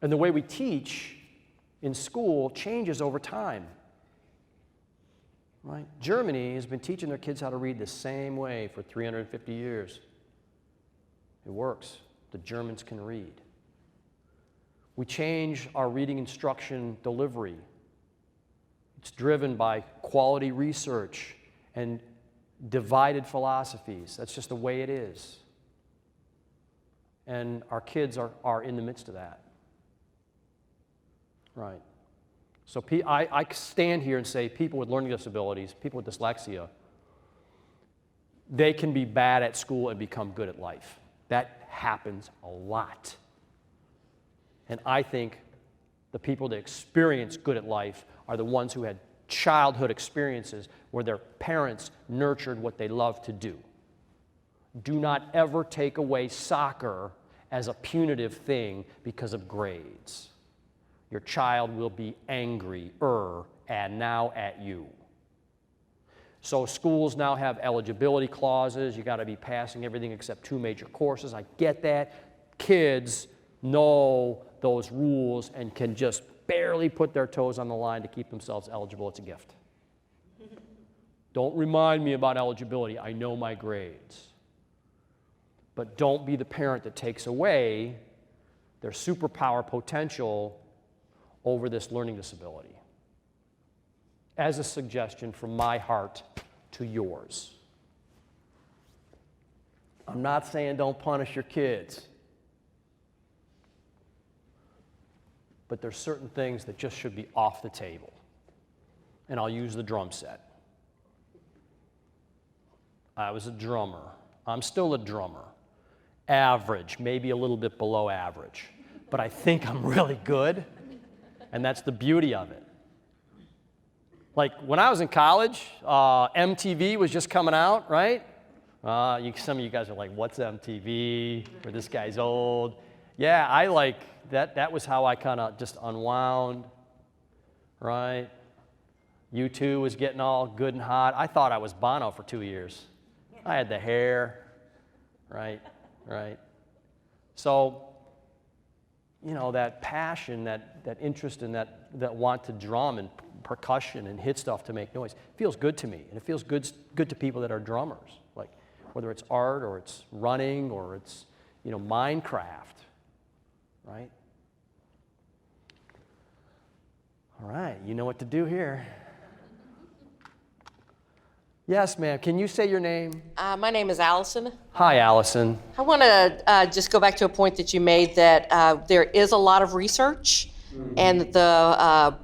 And the way we teach in school changes over time. Right? Germany has been teaching their kids how to read the same way for 350 years. It works. The Germans can read. We change our reading instruction delivery. It's driven by quality research and divided philosophies. That's just the way it is. And our kids are in the midst of that. Right. So I stand here and say people with learning disabilities, people with dyslexia, they can be bad at school and become good at life. That happens a lot. And I think the people that experience good at life are the ones who had childhood experiences where their parents nurtured what they love to do. Do not ever take away soccer as a punitive thing because of grades. Your child will be angrier and now at you. So schools now have eligibility clauses. You got to be passing everything except 2 major courses. I get that. Kids know those rules and can just barely put their toes on the line to keep themselves eligible. It's a gift. Don't remind me about eligibility. I know my grades. But don't be the parent that takes away their superpower potential over this learning disability. As a suggestion from my heart to yours. I'm not saying don't punish your kids. But there's certain things that just should be off the table. And I'll use the drum set. I was a drummer. I'm still a drummer. Average, maybe a little bit below average. But I think I'm really good. And that's the beauty of it. Like when I was in college, MTV was just coming out, right? Some of you guys are like, what's MTV? Or this guy's old. Yeah, I like that. That was how I kind of just unwound, right? U2 was getting all good and hot. I thought I was Bono for 2 years. I had the hair, right? So, you know, that passion, that interest in that want to drum and percussion and hit stuff to make noise feels good to me. And it feels good to people that are drummers, like whether it's art or it's running or it's, you know, Minecraft, right? All right, you know what to do here. Yes, ma'am. Can you say your name? My name is Allison. Hi, Allison. I want to just go back to a point that you made that there is a lot of research and the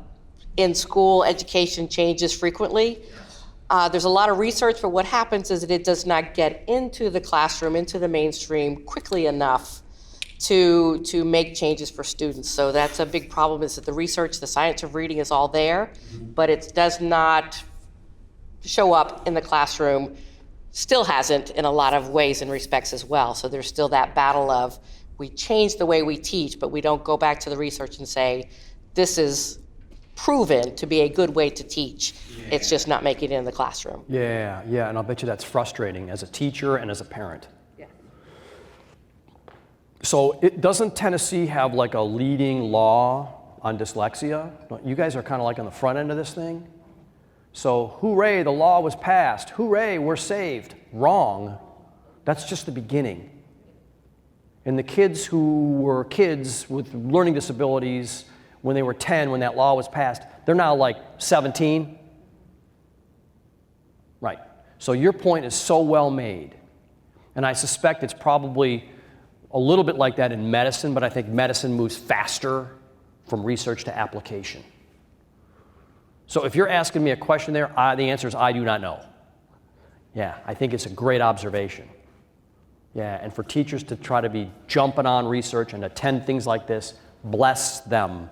in-school education changes frequently. There's a lot of research, but what happens is that it does not get into the classroom, into the mainstream quickly enough to make changes for students. So that's a big problem, is that the research, the science of reading is all there, but it does not show up in the classroom, still hasn't in a lot of ways and respects as well. So there's still that battle of, we change the way we teach, but we don't go back to the research and say, this is proven to be a good way to teach. Yeah. It's just not making it in the classroom. Yeah, and I'll bet you that's frustrating as a teacher and as a parent. Yeah. So doesn't Tennessee have like a leading law on dyslexia? You guys are kind of like on the front end of this thing. So, hooray, the law was passed. Hooray, we're saved. Wrong. That's just the beginning. And the kids who were kids with learning disabilities when they were 10, when that law was passed, they're now like 17. Right. So your point is so well made. And I suspect it's probably a little bit like that in medicine, but I think medicine moves faster from research to application. So if you're asking me a question there, the answer is I do not know. Yeah, I think it's a great observation. Yeah, and for teachers to try to be jumping on research and attend things like this, bless them.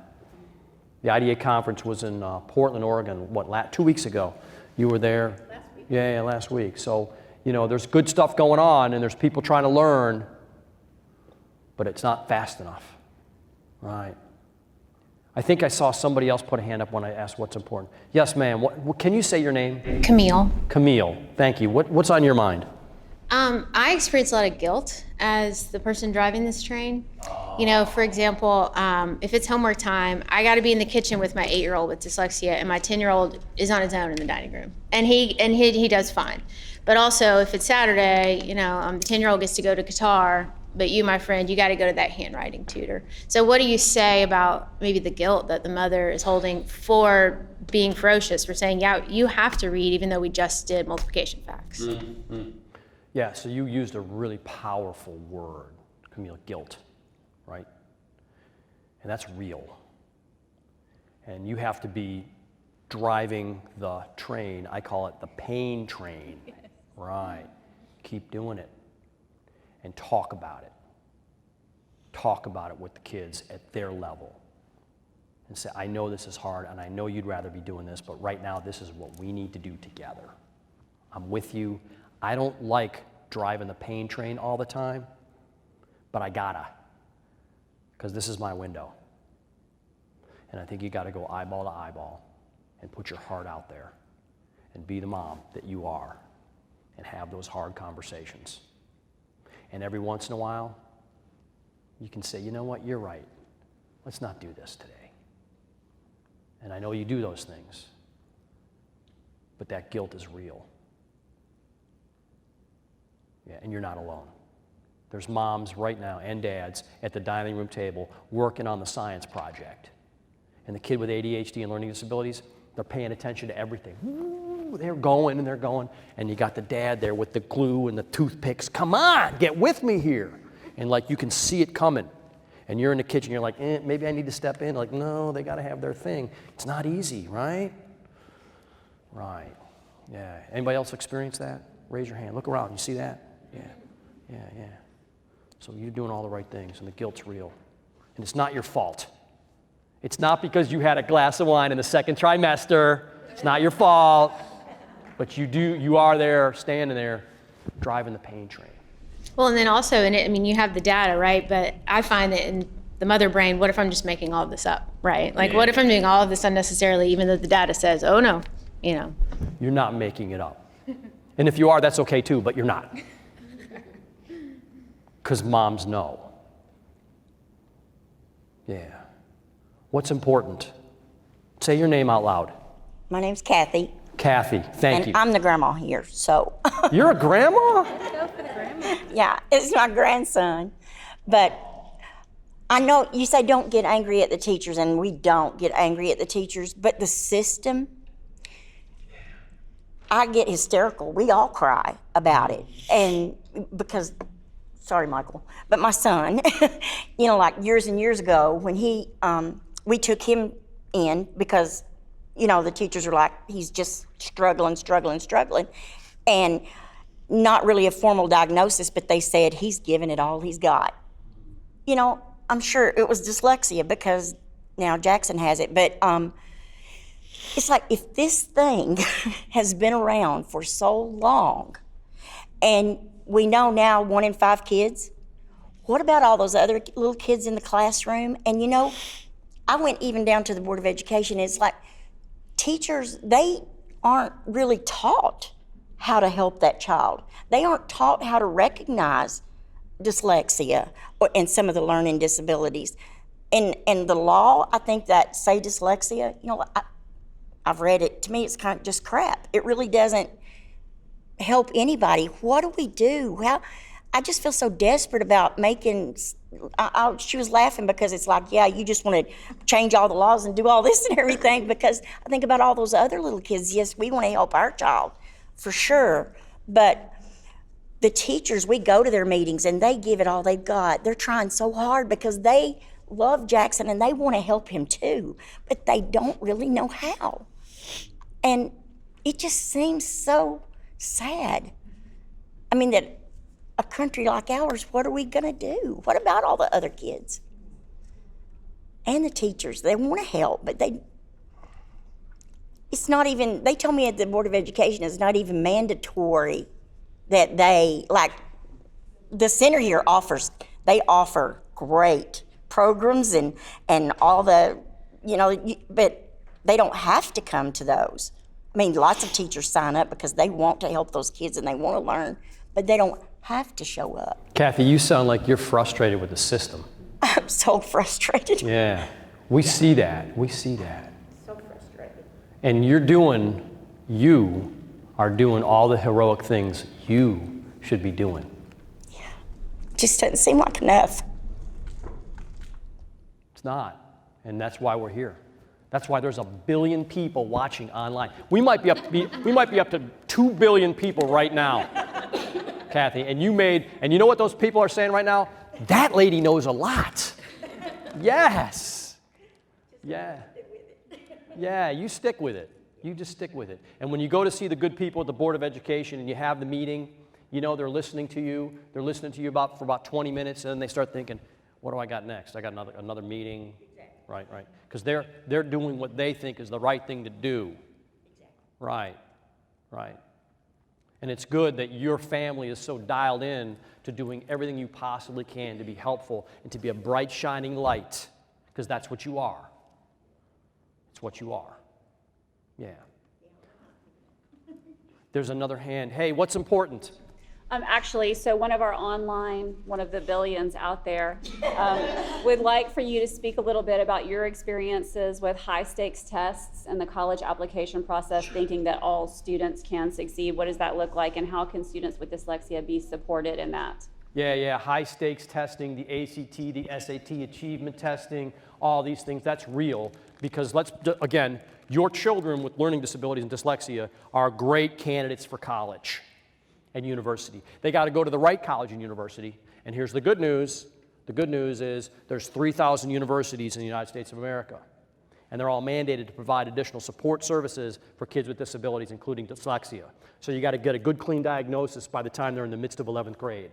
The IDA conference was in Portland, Oregon, 2 weeks ago? You were there? Last week. Yeah, last week. So, you know, there's good stuff going on and there's people trying to learn, but it's not fast enough. Right. I think I saw somebody else put a hand up when I asked what's important. Yes, ma'am. What, can you say your name? Camille. Camille. Thank you. What's on your mind? I experience a lot of guilt as the person driving this train. You know, for example, if it's homework time, I got to be in the kitchen with my 8-year-old with dyslexia, and my 10-year-old is on his own in the dining room, and he does fine. But also, if it's Saturday, you know, the 10-year-old gets to go to guitar, but you, my friend, you got to go to that handwriting tutor. So what do you say about maybe the guilt that the mother is holding for being ferocious, for saying, yeah, you have to read even though we just did multiplication facts? Mm-hmm. Yeah, so you used a really powerful word, Camille, guilt, right? And that's real. And you have to be driving the train. I call it the pain train. Right. Keep doing it. And talk about it. Talk about it with the kids at their level. And say, I know this is hard, and I know you'd rather be doing this, but right now this is what we need to do together. I'm with you. I don't like driving the pain train all the time, but I gotta, because this is my window. And I think you gotta go eyeball to eyeball and put your heart out there and be the mom that you are and have those hard conversations. And every once in a while, you can say, you know what, you're right. Let's not do this today. And I know you do those things, but that guilt is real. Yeah, and you're not alone. There's moms right now and dads at the dining room table working on the science project. And the kid with ADHD and learning disabilities, they're paying attention to everything. Ooh, they're going and they're going. And you got the dad there with the glue and the toothpicks. Come on, get with me here. And like you can see it coming. And you're in the kitchen, you're like, maybe I need to step in. Like, no, they got to have their thing. It's not easy, right? Right. Yeah. Anybody else experience that? Raise your hand. Look around. You see that? Yeah. So you're doing all the right things, and the guilt's real. And it's not your fault. It's not because you had a glass of wine in the second trimester. It's not your fault. But you are there, standing there, driving the pain train. Well, and then also, you have the data, right? But I find that in the mother brain, what if I'm just making all of this up, right? Like, what if I'm doing all of this unnecessarily, even though the data says, oh no, you know? You're not making it up. And if you are, that's okay too, but you're not. Because moms know. Yeah. What's important? Say your name out loud. My name's Kathy. Kathy, thank you. And I'm the grandma here, so. You're a grandma? Go for the grandma. Yeah, it's my grandson. But I know you say don't get angry at the teachers, and we don't get angry at the teachers, but the system, I get hysterical. We all cry about it. And because, sorry, Michael, but my son, like years and years ago when we took him in because, the teachers are like, he's just struggling. And not really a formal diagnosis, but they said he's given it all he's got. I'm sure it was dyslexia because now Jackson has it, but it's like if this thing has been around for so long and we know now 1 in 5 kids, what about all those other little kids in the classroom? And I went even down to the Board of Education. It's like teachers, they aren't really taught how to help that child. They aren't taught how to recognize dyslexia and some of the learning disabilities. And the law, I think that say dyslexia, I've read it. To me, it's kind of just crap. It really doesn't help anybody. What do we do? I just feel so desperate about making. She was laughing because it's like, yeah, you just want to change all the laws and do all this and everything. Because I think about all those other little kids. Yes, we want to help our child, for sure. But the teachers, we go to their meetings and they give it all they've got. They're trying so hard because they love Jackson and they want to help him too, but they don't really know how. And it just seems so sad. That a country like ours, what are we going to do? What about all the other kids? And the teachers, they want to help, but it's not even, they told me at the Board of Education it's not even mandatory that the center here they offer great programs and all the, but they don't have to come to those. Lots of teachers sign up because they want to help those kids and they want to learn, but they don't have to show up. Kathy, you sound like you're frustrated with the system. I'm so frustrated. Yeah, we see that. We see that. So frustrated. And you are doing all the heroic things you should be doing. Yeah, just doesn't seem like enough. It's not, and that's why we're here. That's why there's 1 billion people watching online. We might be up to 2 billion people right now, Kathy. And you know what those people are saying right now? That lady knows a lot. Yes. Yeah. Yeah, you stick with it. You just stick with it. And when you go to see the good people at the Board of Education and you have the meeting, you know they're listening to you. They're listening to you for about 20 minutes, and then they start thinking, what do I got next? I got another meeting. Right. Because they're doing what they think is the right thing to do. Right. And it's good that your family is so dialed in to doing everything you possibly can to be helpful and to be a bright, shining light, because that's what you are. It's what you are. Yeah. There's another hand. Hey, what's important? Actually, so one of the billions out there, would like for you to speak a little bit about your experiences with high-stakes tests and the college application process, thinking that all students can succeed. What does that look like, and how can students with dyslexia be supported in that? Yeah, high-stakes testing, the ACT, the SAT achievement testing, all these things, that's real, because again, your children with learning disabilities and dyslexia are great candidates for college and university. They got to go to the right college and university. And here's the good news. The good news is there's 3,000 universities in the United States of America. And they're all mandated to provide additional support services for kids with disabilities, including dyslexia. So you got to get a good, clean diagnosis by the time they're in the midst of 11th grade.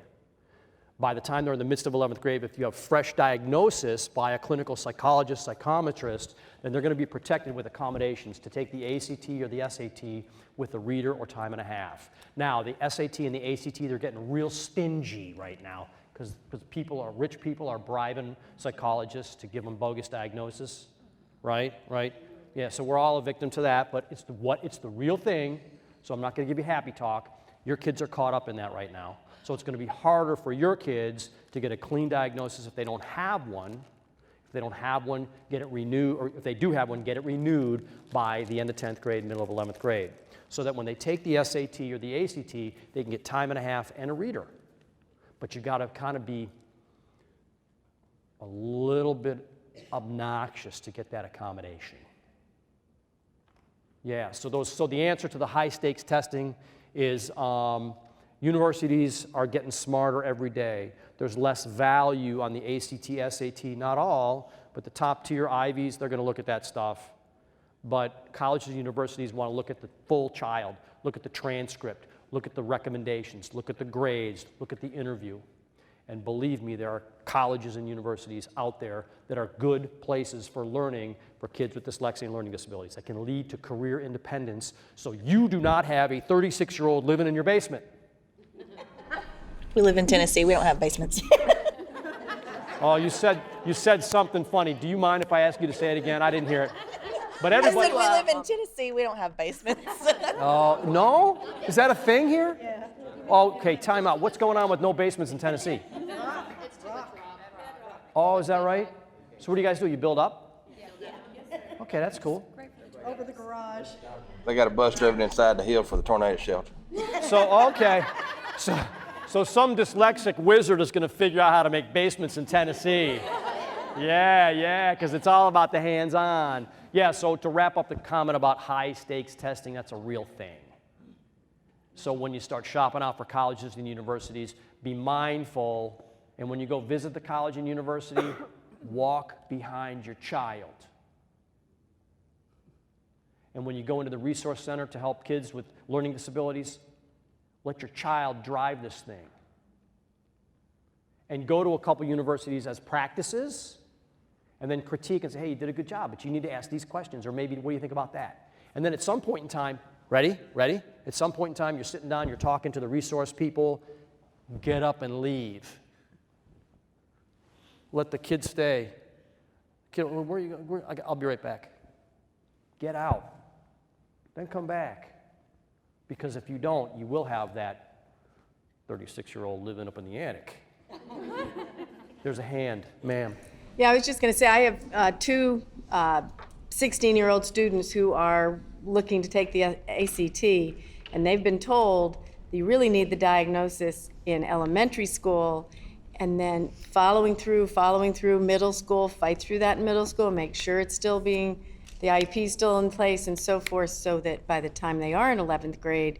By the time they're in the midst of 11th grade, if you have fresh diagnosis by a clinical psychologist, psychometrist, then they're going to be protected with accommodations to take the ACT or the SAT with a reader or time and a half. Now, the SAT and the ACT, they're getting real stingy right now because rich people are bribing psychologists to give them bogus diagnosis, right? Yeah, so we're all a victim to that, but it's the real thing, so I'm not going to give you happy talk. Your kids are caught up in that right now. So it's going to be harder for your kids to get a clean diagnosis if they don't have one. If they don't have one, get it renewed, or if they do have one, get it renewed by the end of 10th grade, middle of 11th grade. So that when they take the SAT or the ACT, they can get time and a half and a reader. But you got to kind of be a little bit obnoxious to get that accommodation. Yeah, so the answer to the high stakes testing is universities are getting smarter every day. There's less value on the ACT, SAT, not all, but the top tier Ivies, they're going to look at that stuff. But colleges and universities want to look at the full child, look at the transcript, look at the recommendations, look at the grades, look at the interview. And believe me, there are colleges and universities out there that are good places for learning for kids with dyslexia and learning disabilities that can lead to career independence, so you do not have a 36-year-old living in your basement. We live in Tennessee. We don't have basements. Oh, you said something funny. Do you mind if I ask you to say it again? I didn't hear it. But everybody. I said we live in Tennessee. We don't have basements. Oh, no? Is that a thing here? Yeah. Okay, time out. What's going on with no basements in Tennessee? Oh, is that right? So what do you guys do? You build up? Yeah. Okay, that's cool. Over the garage. They got a bus driven inside the hill for the tornado shelter. So, okay. So some dyslexic wizard is going to figure out how to make basements in Tennessee. Yeah, because it's all about the hands-on. Yeah, so to wrap up the comment about high-stakes testing, that's a real thing. So when you start shopping out for colleges and universities, be mindful, and when you go visit the college and university, walk behind your child. And when you go into the resource center to help kids with learning disabilities, let your child drive this thing. And go to a couple universities as practices, and then critique and say, hey, you did a good job, but you need to ask these questions, or maybe what do you think about that? And then at some point in time, ready? At some point in time, you're sitting down, you're talking to the resource people, get up and leave. Let the kids stay. Kid, where are you going? I'll be right back. Get out. Then come back. Because if you don't, you will have that 36-year-old living up in the attic. There's a hand, ma'am. Yeah, I was just going to say, I have two 16-year-old students who are looking to take the ACT, and they've been told that you really need the diagnosis in elementary school, and then following through middle school, fight through that in middle school, make sure it's still being, the IEP is still in place and so forth, so that by the time they are in 11th grade,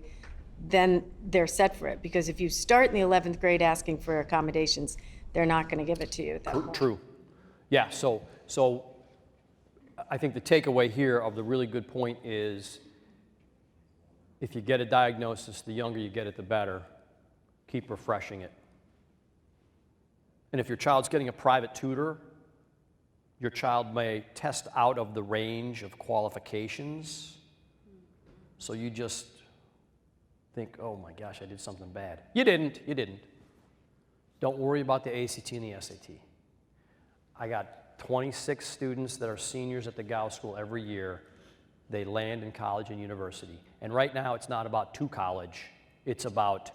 then they're set for it. Because if you start in the 11th grade asking for accommodations, they're not going to give it to you at that point. True. Yeah, so I think the takeaway here of the really good point is if you get a diagnosis, the younger you get it, the better. Keep refreshing it. And if your child's getting a private tutor, your child may test out of the range of qualifications. So you just think, oh my gosh, I did something bad. You didn't. Don't worry about the ACT and the SAT. I got 26 students that are seniors at the Gow School every year. They land in college and university. And right now it's not about to college, it's about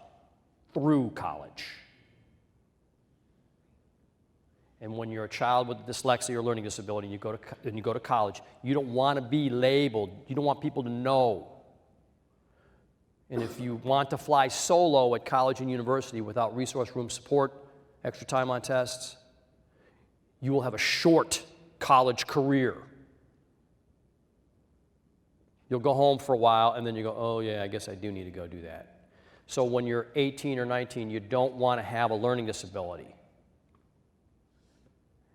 through college. And when you're a child with dyslexia or learning disability and you go to college, you don't want to be labeled. You don't want people to know. And if you want to fly solo at college and university without resource room support, extra time on tests, you will have a short college career. You'll go home for a while and then you go, oh yeah, I guess I do need to go do that. So when you're 18 or 19, you don't want to have a learning disability.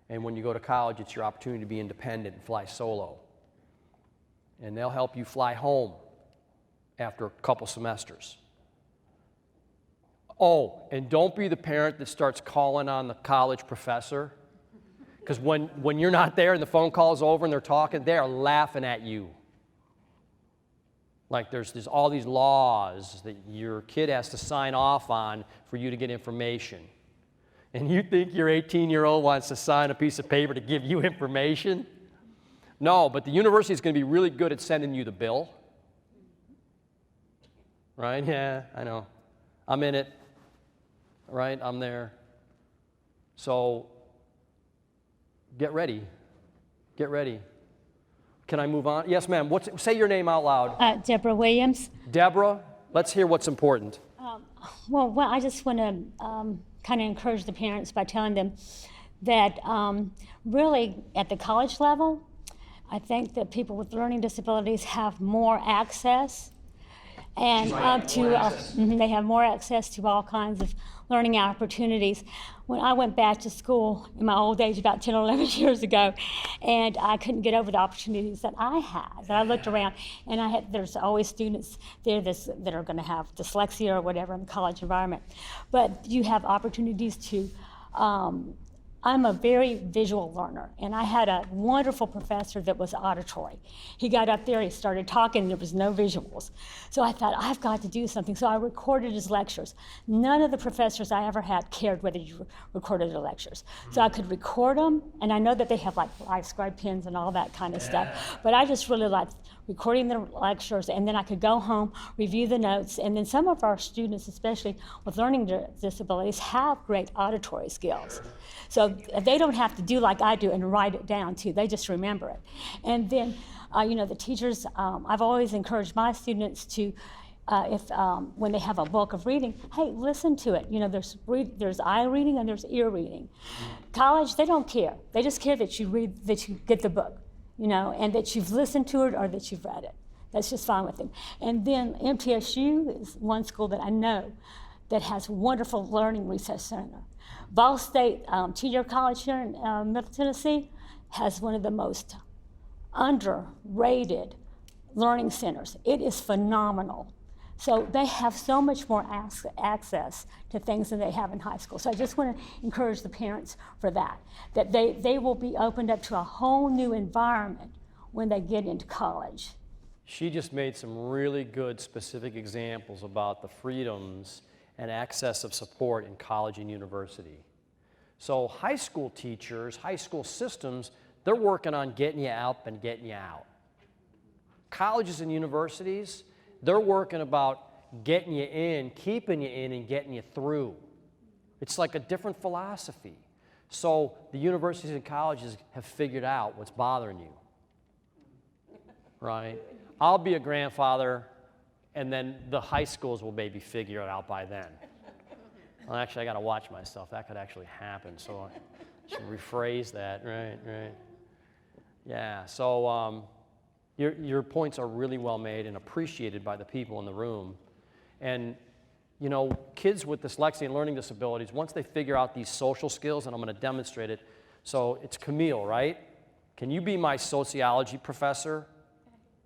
And when you go to college, it's your opportunity to be independent and fly solo. And they'll help you fly home after a couple semesters. Oh, and don't be the parent that starts calling on the college professor, because when you're not there and the phone call's over and they're talking, they are laughing at you. Like there's all these laws that your kid has to sign off on for you to get information. And you think your 18-year-old wants to sign a piece of paper to give you information? No, but the university is going to be really good at sending you the bill. Right? Yeah, I know. I'm in it. Right? I'm there. So get ready. Get ready. Can I move on? Yes, ma'am. Say your name out loud. Deborah Williams. Deborah, let's hear what's important. Well, I just want to kind of encourage the parents by telling them that really at the college level, I think that people with learning disabilities have more access and they have more access to all kinds of learning opportunities. When I went back to school in my old age about 10 or 11 years ago, and I couldn't get over the opportunities that I had, that I looked around, and there's always students there that are going to have dyslexia or whatever in the college environment. But you have opportunities to, I'm a very visual learner, and I had a wonderful professor that was auditory. He got up there, he started talking, and there was no visuals. So I thought, I've got to do something. So I recorded his lectures. None of the professors I ever had cared whether you recorded their lectures. So I could record them, and I know that they have like live scribe pens and all that kind of stuff, but I just really liked recording the lectures, and then I could go home, review the notes, and then some of our students, especially with learning disabilities, have great auditory skills. So they don't have to do like I do and write it down too, they just remember it. And then, the teachers, I've always encouraged my students to, when they have a book of reading, hey, listen to it. There's eye reading and there's ear reading. College, they don't care. They just care that you get the book, and that you've listened to it or that you've read it. That's just fine with them. And then MTSU is one school that I know that has a wonderful learning research center. Ball State Two-Year College here in Middle Tennessee has one of the most underrated learning centers. It is phenomenal. So they have so much more access to things than they have in high school. So I just want to encourage the parents for that they will be opened up to a whole new environment when they get into college. She just made some really good specific examples about the freedoms and access of support in college and university. So high school teachers, high school systems, they're working on getting you up and getting you out. Colleges and universities, they're working about getting you in, keeping you in, and getting you through. It's like a different philosophy. So the universities and colleges have figured out what's bothering you, right? I'll be a grandfather, and then the high schools will maybe figure it out by then. Well, actually, I got to watch myself. That could actually happen, so I should rephrase that. Right. Yeah, so your points are really well made and appreciated by the people in the room. And, you know, kids with dyslexia and learning disabilities, once they figure out these social skills, and I'm going to demonstrate it. So it's Camille, right? Can you be my sociology professor?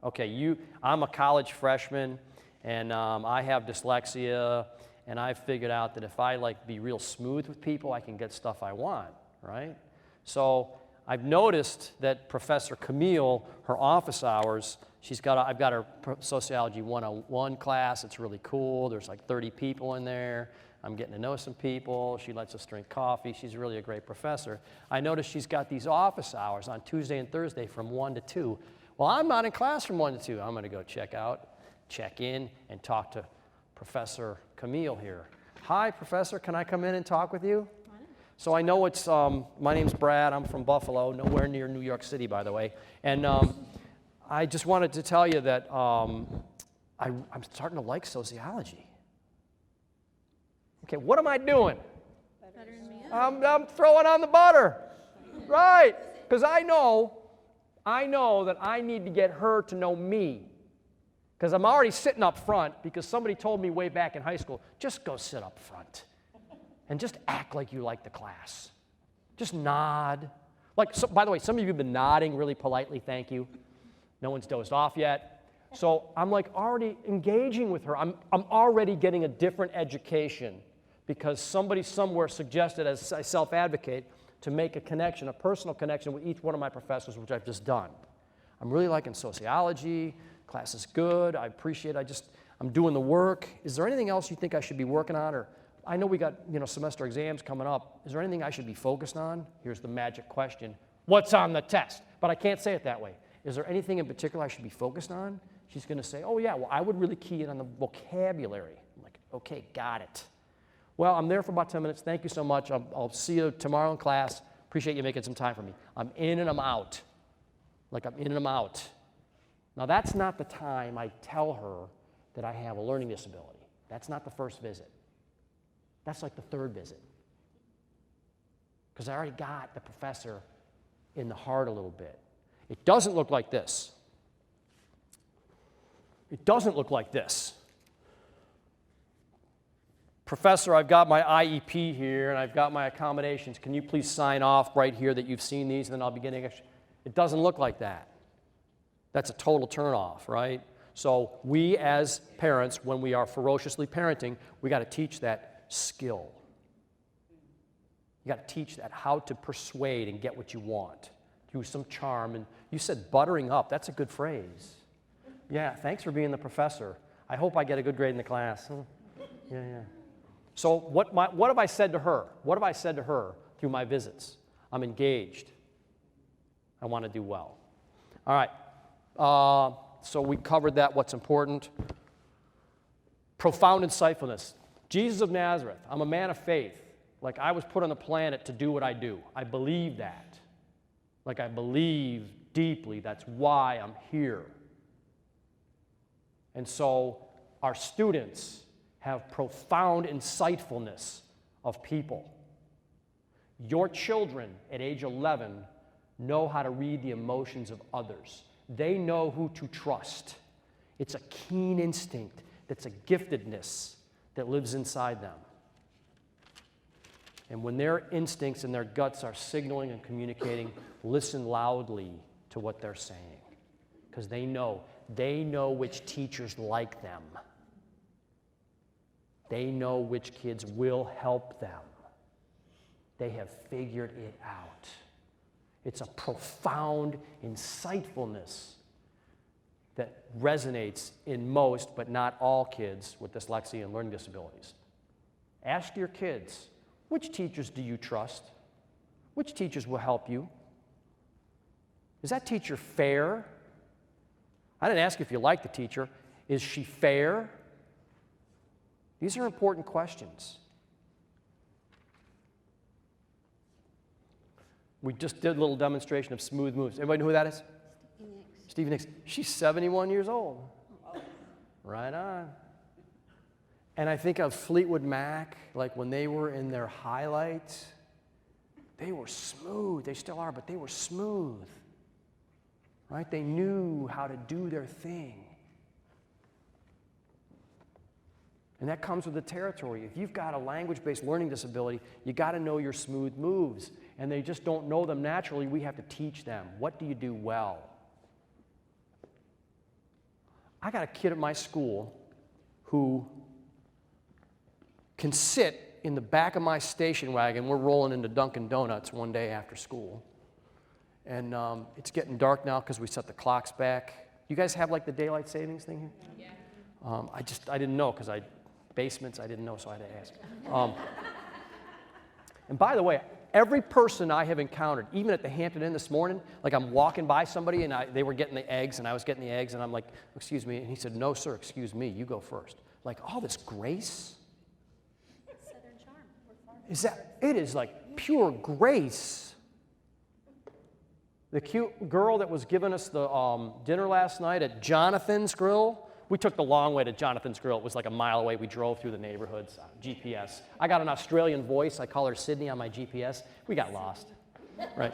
Okay, I'm a college freshman, and I have dyslexia, and I've figured out that if I be real smooth with people, I can get stuff I want, right? So I've noticed that Professor Camille, her office hours, I've got her Sociology 101 class. It's really cool. There's like 30 people in there. I'm getting to know some people. She lets us drink coffee. She's really a great professor. I noticed she's got these office hours on Tuesday and Thursday from 1 to 2. Well, I'm not in class from 1 to 2. I'm going to go check in, and talk to Professor Camille here. Hi, Professor. Can I come in and talk with you? So I know it's, my name's Brad. I'm from Buffalo, nowhere near New York City, by the way. And I just wanted to tell you that I'm starting to like sociology. Okay, what am I doing? I'm throwing on the butter. Right, because I know that I need to get her to know me. Because I'm already sitting up front because somebody told me way back in high school, just go sit up front and just act like you like the class. Just nod. By the way, some of you have been nodding really politely, thank you. No one's dozed off yet. So I'm already engaging with her. I'm already getting a different education because somebody somewhere suggested, as I self-advocate, to make a connection, a personal connection with each one of my professors, which I've just done. I'm really liking sociology. Class is good. I appreciate it. I'm doing the work. Is there anything else you think I should be working on? Or I know we got, semester exams coming up. Is there anything I should be focused on? Here's the magic question. What's on the test? But I can't say it that way. Is there anything in particular I should be focused on? She's going to say, oh, yeah, well, I would really key in on the vocabulary. I'm like, okay, got it. Well, I'm there for about 10 minutes. Thank you so much. I'll see you tomorrow in class. Appreciate you making some time for me. I'm in and I'm out. I'm in and I'm out. Now, that's not the time I tell her that I have a learning disability. That's not the first visit. That's like the third visit. Because I already got the professor in the heart a little bit. It doesn't look like this. It doesn't look like this. Professor, I've got my IEP here, and I've got my accommodations. Can you please sign off right here that you've seen these, and then I'll be getting extra. It doesn't look like that. That's a total turnoff, right? So we as parents, when we are ferociously parenting, we got to teach that skill. You got to teach that, how to persuade and get what you want through some charm. And you said buttering up. That's a good phrase. Yeah, thanks for being the professor. I hope I get a good grade in the class. Yeah. So what have I said to her? What have I said to her through my visits? I'm engaged. I want to do well. All right. So we covered that, what's important. Profound insightfulness. Jesus of Nazareth, I'm a man of faith. I was put on the planet to do what I do. I believe that. I believe deeply that's why I'm here. And so our students have profound insightfulness of people. Your children at age 11 know how to read the emotions of others. They know who to trust. It's a keen instinct that's a giftedness that lives inside them. And when their instincts and their guts are signaling and communicating, listen loudly to what they're saying. Because they know which teachers like them. They know which kids will help them. They have figured it out. It's a profound insightfulness that resonates in most, but not all kids with dyslexia and learning disabilities. Ask your kids, which teachers do you trust? Which teachers will help you? Is that teacher fair? I didn't ask if you like the teacher. Is she fair? These are important questions. We just did a little demonstration of smooth moves. Everybody know who that is? Stevie Nicks. She's 71 years old. Right on. And I think of Fleetwood Mac, like when they were in their highlights, they were smooth. They still are, but they were smooth. Right? They knew how to do their thing. And that comes with the territory. If you've got a language-based learning disability, you got to know your smooth moves. And they just don't know them naturally. We have to teach them. What do you do well? I got a kid at my school who can sit in the back of my station wagon. We're rolling into Dunkin' Donuts one day after school. And it's getting dark now because we set the clocks back. You guys have like the daylight savings thing here? Yeah. I didn't know because basements, I didn't know, so I had to ask. And by the way, every person I have encountered, even at the Hampton Inn this morning, like I'm walking by somebody and they were getting the eggs and I was getting the eggs and I'm like, excuse me. And he said, no, sir, excuse me, you go first. Like all this grace. Southern charm. It is like pure grace. The cute girl that was giving us the dinner last night at Jonathan's Grill, we took the long way to Jonathan's Grill. It was like a mile away. We drove through the neighborhoods, GPS. I got an Australian voice. I call her Sydney on my GPS. We got lost. Right.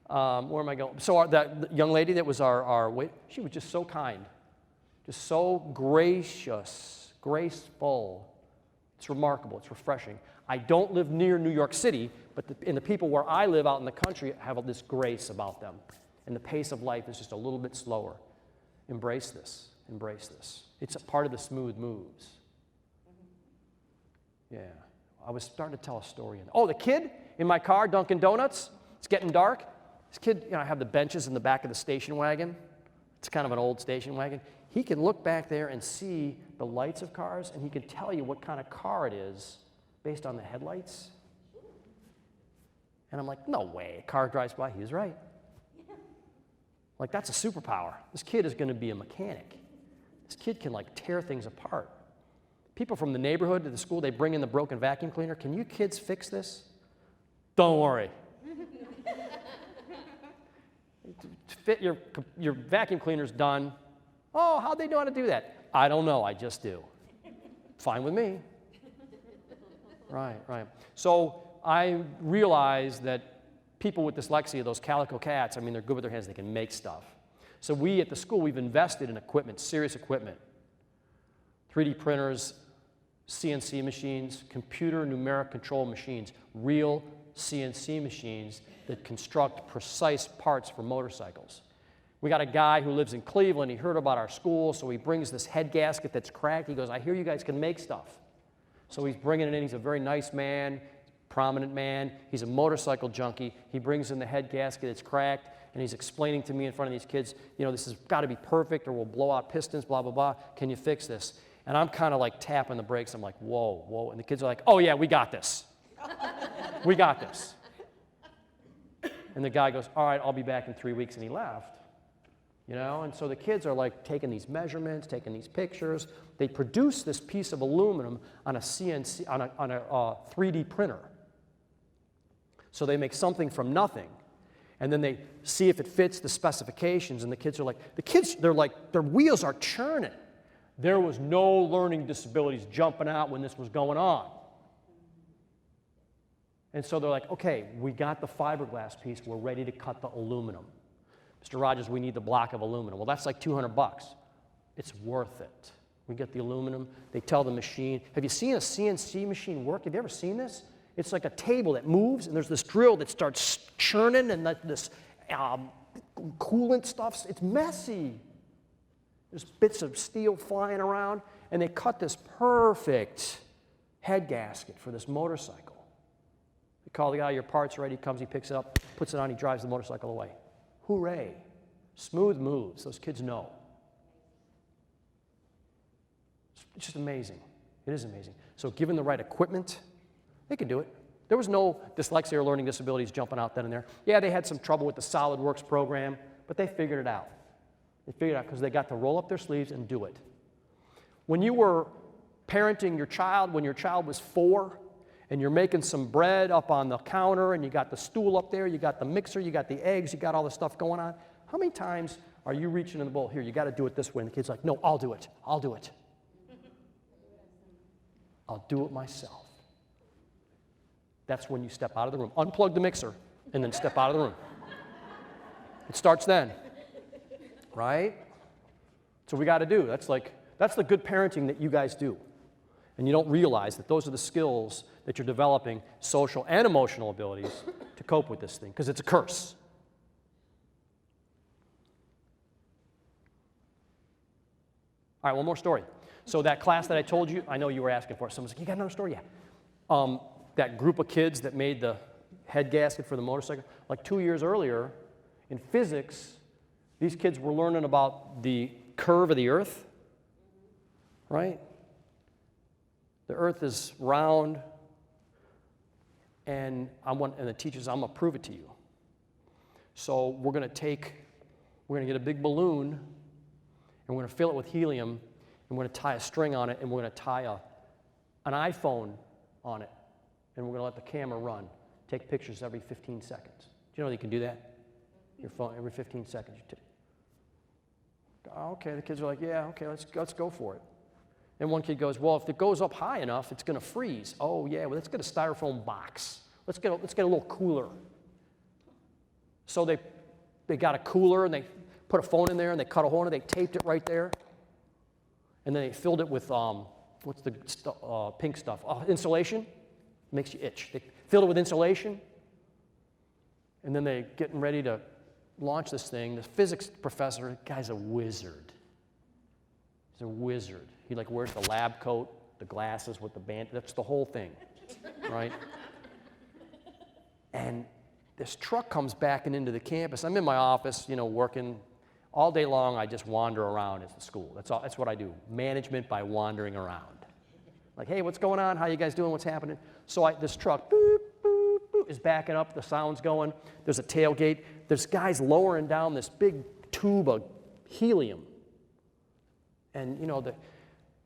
Where am I going? So that young lady that was our wait, she was just so kind, just so gracious, graceful. It's remarkable. It's refreshing. I don't live near New York City, but the people where I live out in the country have this grace about them. And the pace of life is just a little bit slower. Embrace this. Embrace this. It's a part of the smooth moves. Yeah. I was starting to tell a story. Oh, the kid in my car, Dunkin' Donuts. It's getting dark. This kid, I have the benches in the back of the station wagon. It's kind of an old station wagon. He can look back there and see the lights of cars, and he can tell you what kind of car it is based on the headlights. And I'm like, no way. A car drives by. He was right. Like, that's a superpower. This kid is going to be a mechanic. This kid can, like, tear things apart. People from the neighborhood to the school, they bring in the broken vacuum cleaner. Can you kids fix this? Don't worry. Fit your vacuum cleaner's done. Oh, how'd they know how to do that? I don't know. I just do. Fine with me. Right. So I realized that people with dyslexia, those calico cats, they're good with their hands. They can make stuff. So we at the school, we've invested in equipment, serious equipment. 3D printers, CNC machines, computer numeric control machines, real CNC machines that construct precise parts for motorcycles. We got a guy who lives in Cleveland. He heard about our school, so he brings this head gasket that's cracked. He goes, I hear you guys can make stuff. So he's bringing it in. He's a very nice man, prominent man. He's a motorcycle junkie. He brings in the head gasket, it's cracked, and he's explaining to me in front of these kids, this has got to be perfect or we'll blow out pistons, blah, blah, blah. Can you fix this? And I'm kind of like tapping the brakes. I'm like, whoa. And the kids are like, oh yeah, we got this. We got this. And the guy goes, all right, I'll be back in 3 weeks. And he left. And so the kids are like taking these measurements, taking these pictures. They produce this piece of aluminum on a CNC, on a 3D printer. So they make something from nothing. And then they see if it fits the specifications. And the kids are like, their wheels are churning. There was no learning disabilities jumping out when this was going on. And so they're like, okay, we got the fiberglass piece. We're ready to cut the aluminum. Mr. Rogers, we need the block of aluminum. Well, that's like $200. It's worth it. We get the aluminum. They tell the machine. Have you seen a CNC machine work? Have you ever seen this? It's like a table that moves, and there's this drill that starts churning, and this coolant stuff. It's messy. There's bits of steel flying around, and they cut this perfect head gasket for this motorcycle. They call the guy, your part's ready. He comes, he picks it up, puts it on, he drives the motorcycle away. Hooray. Smooth moves. Those kids know. It's just amazing. It is amazing. So given the right equipment, they can do it. There was no dyslexia or learning disabilities jumping out then and there. Yeah, they had some trouble with the SolidWorks program, but they figured it out. They figured it out because they got to roll up their sleeves and do it. When you were parenting your child, when your child was 4, and you're making some bread up on the counter, and you got the stool up there, you got the mixer, you got the eggs, you got all the stuff going on. How many times are you reaching in the bowl? Here, you got to do it this way. And the kid's like, no, I'll do it. I'll do it. I'll do it myself. That's when you step out of the room. Unplug the mixer and then step out of the room. It starts then, right? So we got to do. That's the good parenting that you guys do. And you don't realize that those are the skills that you're developing, social and emotional abilities, to cope with this thing, because it's a curse. All right, one more story. So that class that I told you, I know you were asking for it. Someone's like, you got another story? Yeah. That group of kids that made the head gasket for the motorcycle, like 2 years earlier, in physics, these kids were learning about the curve of the earth, right? The earth is round, and the teacher says, I'm going to prove it to you. So we're going to get a big balloon, and we're going to fill it with helium, and we're going to tie a string on it, and we're going to tie an iPhone on it, and we're going to let the camera run, take pictures every 15 seconds. Do you know you can do that? Your phone, every 15 seconds. Okay, the kids are like, yeah, okay, let's go for it. And one kid goes, well, if it goes up high enough, it's going to freeze. Oh, yeah, well, let's get a styrofoam box. Let's get a little cooler. So they got a cooler, and they put a phone in there, and they cut a hole in it, they taped it right there. And then they filled it with, what's the pink stuff? Insulation. Makes you itch. They filled it with insulation. And then they're getting ready to launch this thing. The physics professor, the guy's a wizard. He's a wizard. He wears the lab coat, the glasses with the band. That's the whole thing, right? And this truck comes backing into the campus. I'm in my office, working all day long. I just wander around at the school. That's what I do. Management by wandering around. Like, hey, what's going on? How you guys doing? What's happening? So this truck boop, boop, boop, is backing up. The sound's going. There's a tailgate. There's guys lowering down this big tube of helium. And,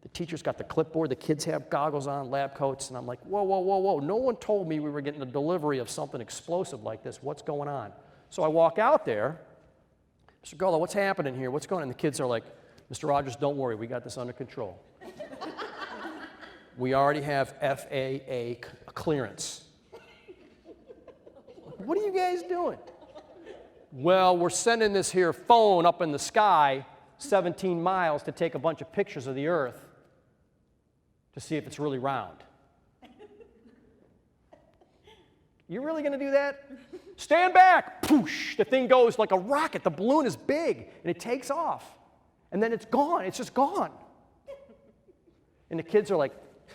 the teacher's got the clipboard. The kids have goggles on, lab coats. And I'm like, whoa, whoa, whoa, whoa. No one told me we were getting a delivery of something explosive like this. What's going on? So I walk out there. Mr. Gullo, what's happening here? What's going on? And the kids are like, Mr. Rogers, don't worry. We got this under control. We already have FAA clearance. What are you guys doing? Well, we're sending this here phone up in the sky 17 miles to take a bunch of pictures of the Earth to see if it's really round. You really going to do that? Stand back! Poosh! The thing goes like a rocket. The balloon is big, and it takes off. And then it's gone. It's just gone. And the kids are like,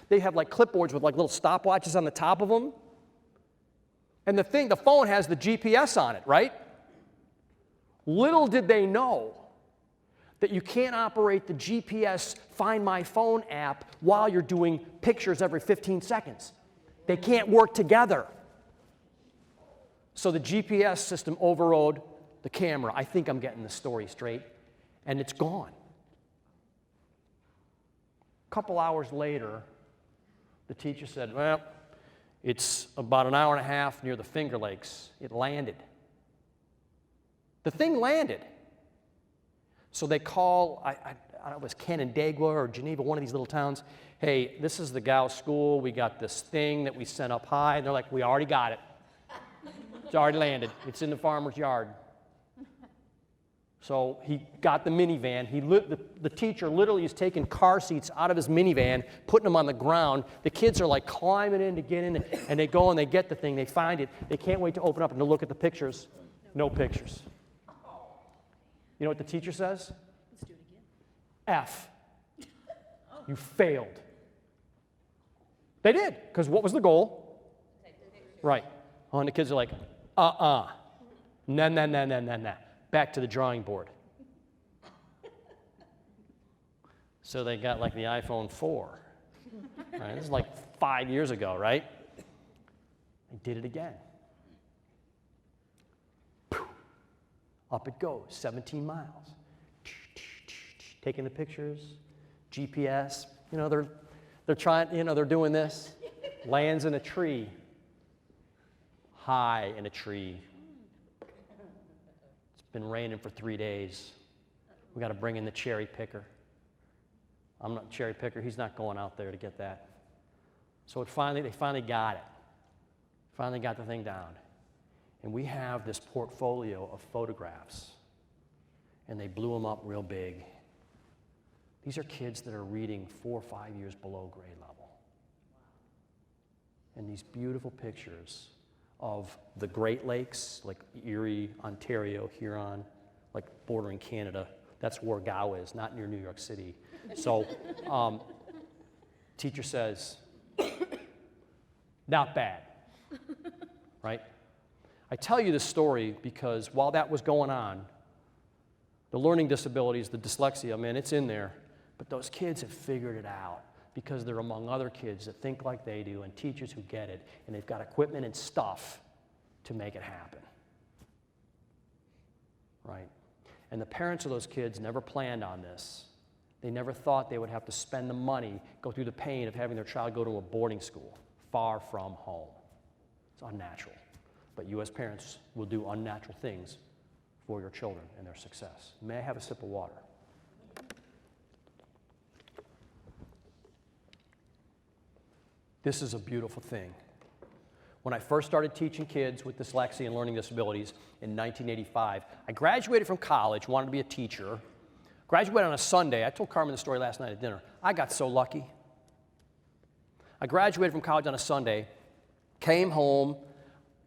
they have clipboards with little stopwatches on the top of them. And the phone has the GPS on it, right? Little did they know that you can't operate the GPS Find My Phone app while you're doing pictures every 15 seconds. They can't work together. So the GPS system overrode the camera. I think I'm getting the story straight. And it's gone. A couple hours later, the teacher said, well, it's about an hour and a half near the Finger Lakes. It landed. The thing landed. So they call, I don't know if it was Canandaigua or Geneva, one of these little towns. Hey, this is the Gauss school. We got this thing that we sent up high. And they're like, we already got it. It's already landed. It's in the farmer's yard. So he got the minivan. The teacher literally is taking car seats out of his minivan, putting them on the ground. The kids are climbing in to get in, and they go and they get the thing. They find it. They can't wait to open up and to look at the pictures. No pictures. You know what the teacher says? Let's do it again. F. You failed. They did, because what was the goal? Right. Oh, and the kids are like, nah. Back to the drawing board. So they got the iPhone 4. Right, this is 5 years ago, right? They did it again. Up it goes, 17 miles. Taking the pictures, GPS. They're trying, they're doing this. Lands in a tree. High in a tree. It's been raining for 3 days. We got to bring in the cherry picker. I'm not a cherry picker. He's not going out there to get that. So they finally got it. Finally got the thing down. And we have this portfolio of photographs. And they blew them up real big. These are kids that are reading 4 or 5 years below grade level. And these beautiful pictures of the Great Lakes, like Erie, Ontario, Huron, like bordering Canada. That's where Gow is, not near New York City. So, teacher says, not bad, right? I tell you this story because while that was going on, the learning disabilities, the dyslexia, man, it's in there, but those kids have figured it out because they're among other kids that think like they do and teachers who get it, and they've got equipment and stuff to make it happen, right? And the parents of those kids never planned on this. They never thought they would have to spend the money, go through the pain of having their child go to a boarding school far from home. It's unnatural. But you as parents will do unnatural things for your children and their success. May I have a sip of water? This is a beautiful thing. When I first started teaching kids with dyslexia and learning disabilities in 1985, I graduated from college, wanted to be a teacher. Graduated on a Sunday. I told Carmen the story last night at dinner. I got so lucky. I graduated from college on a Sunday, came home,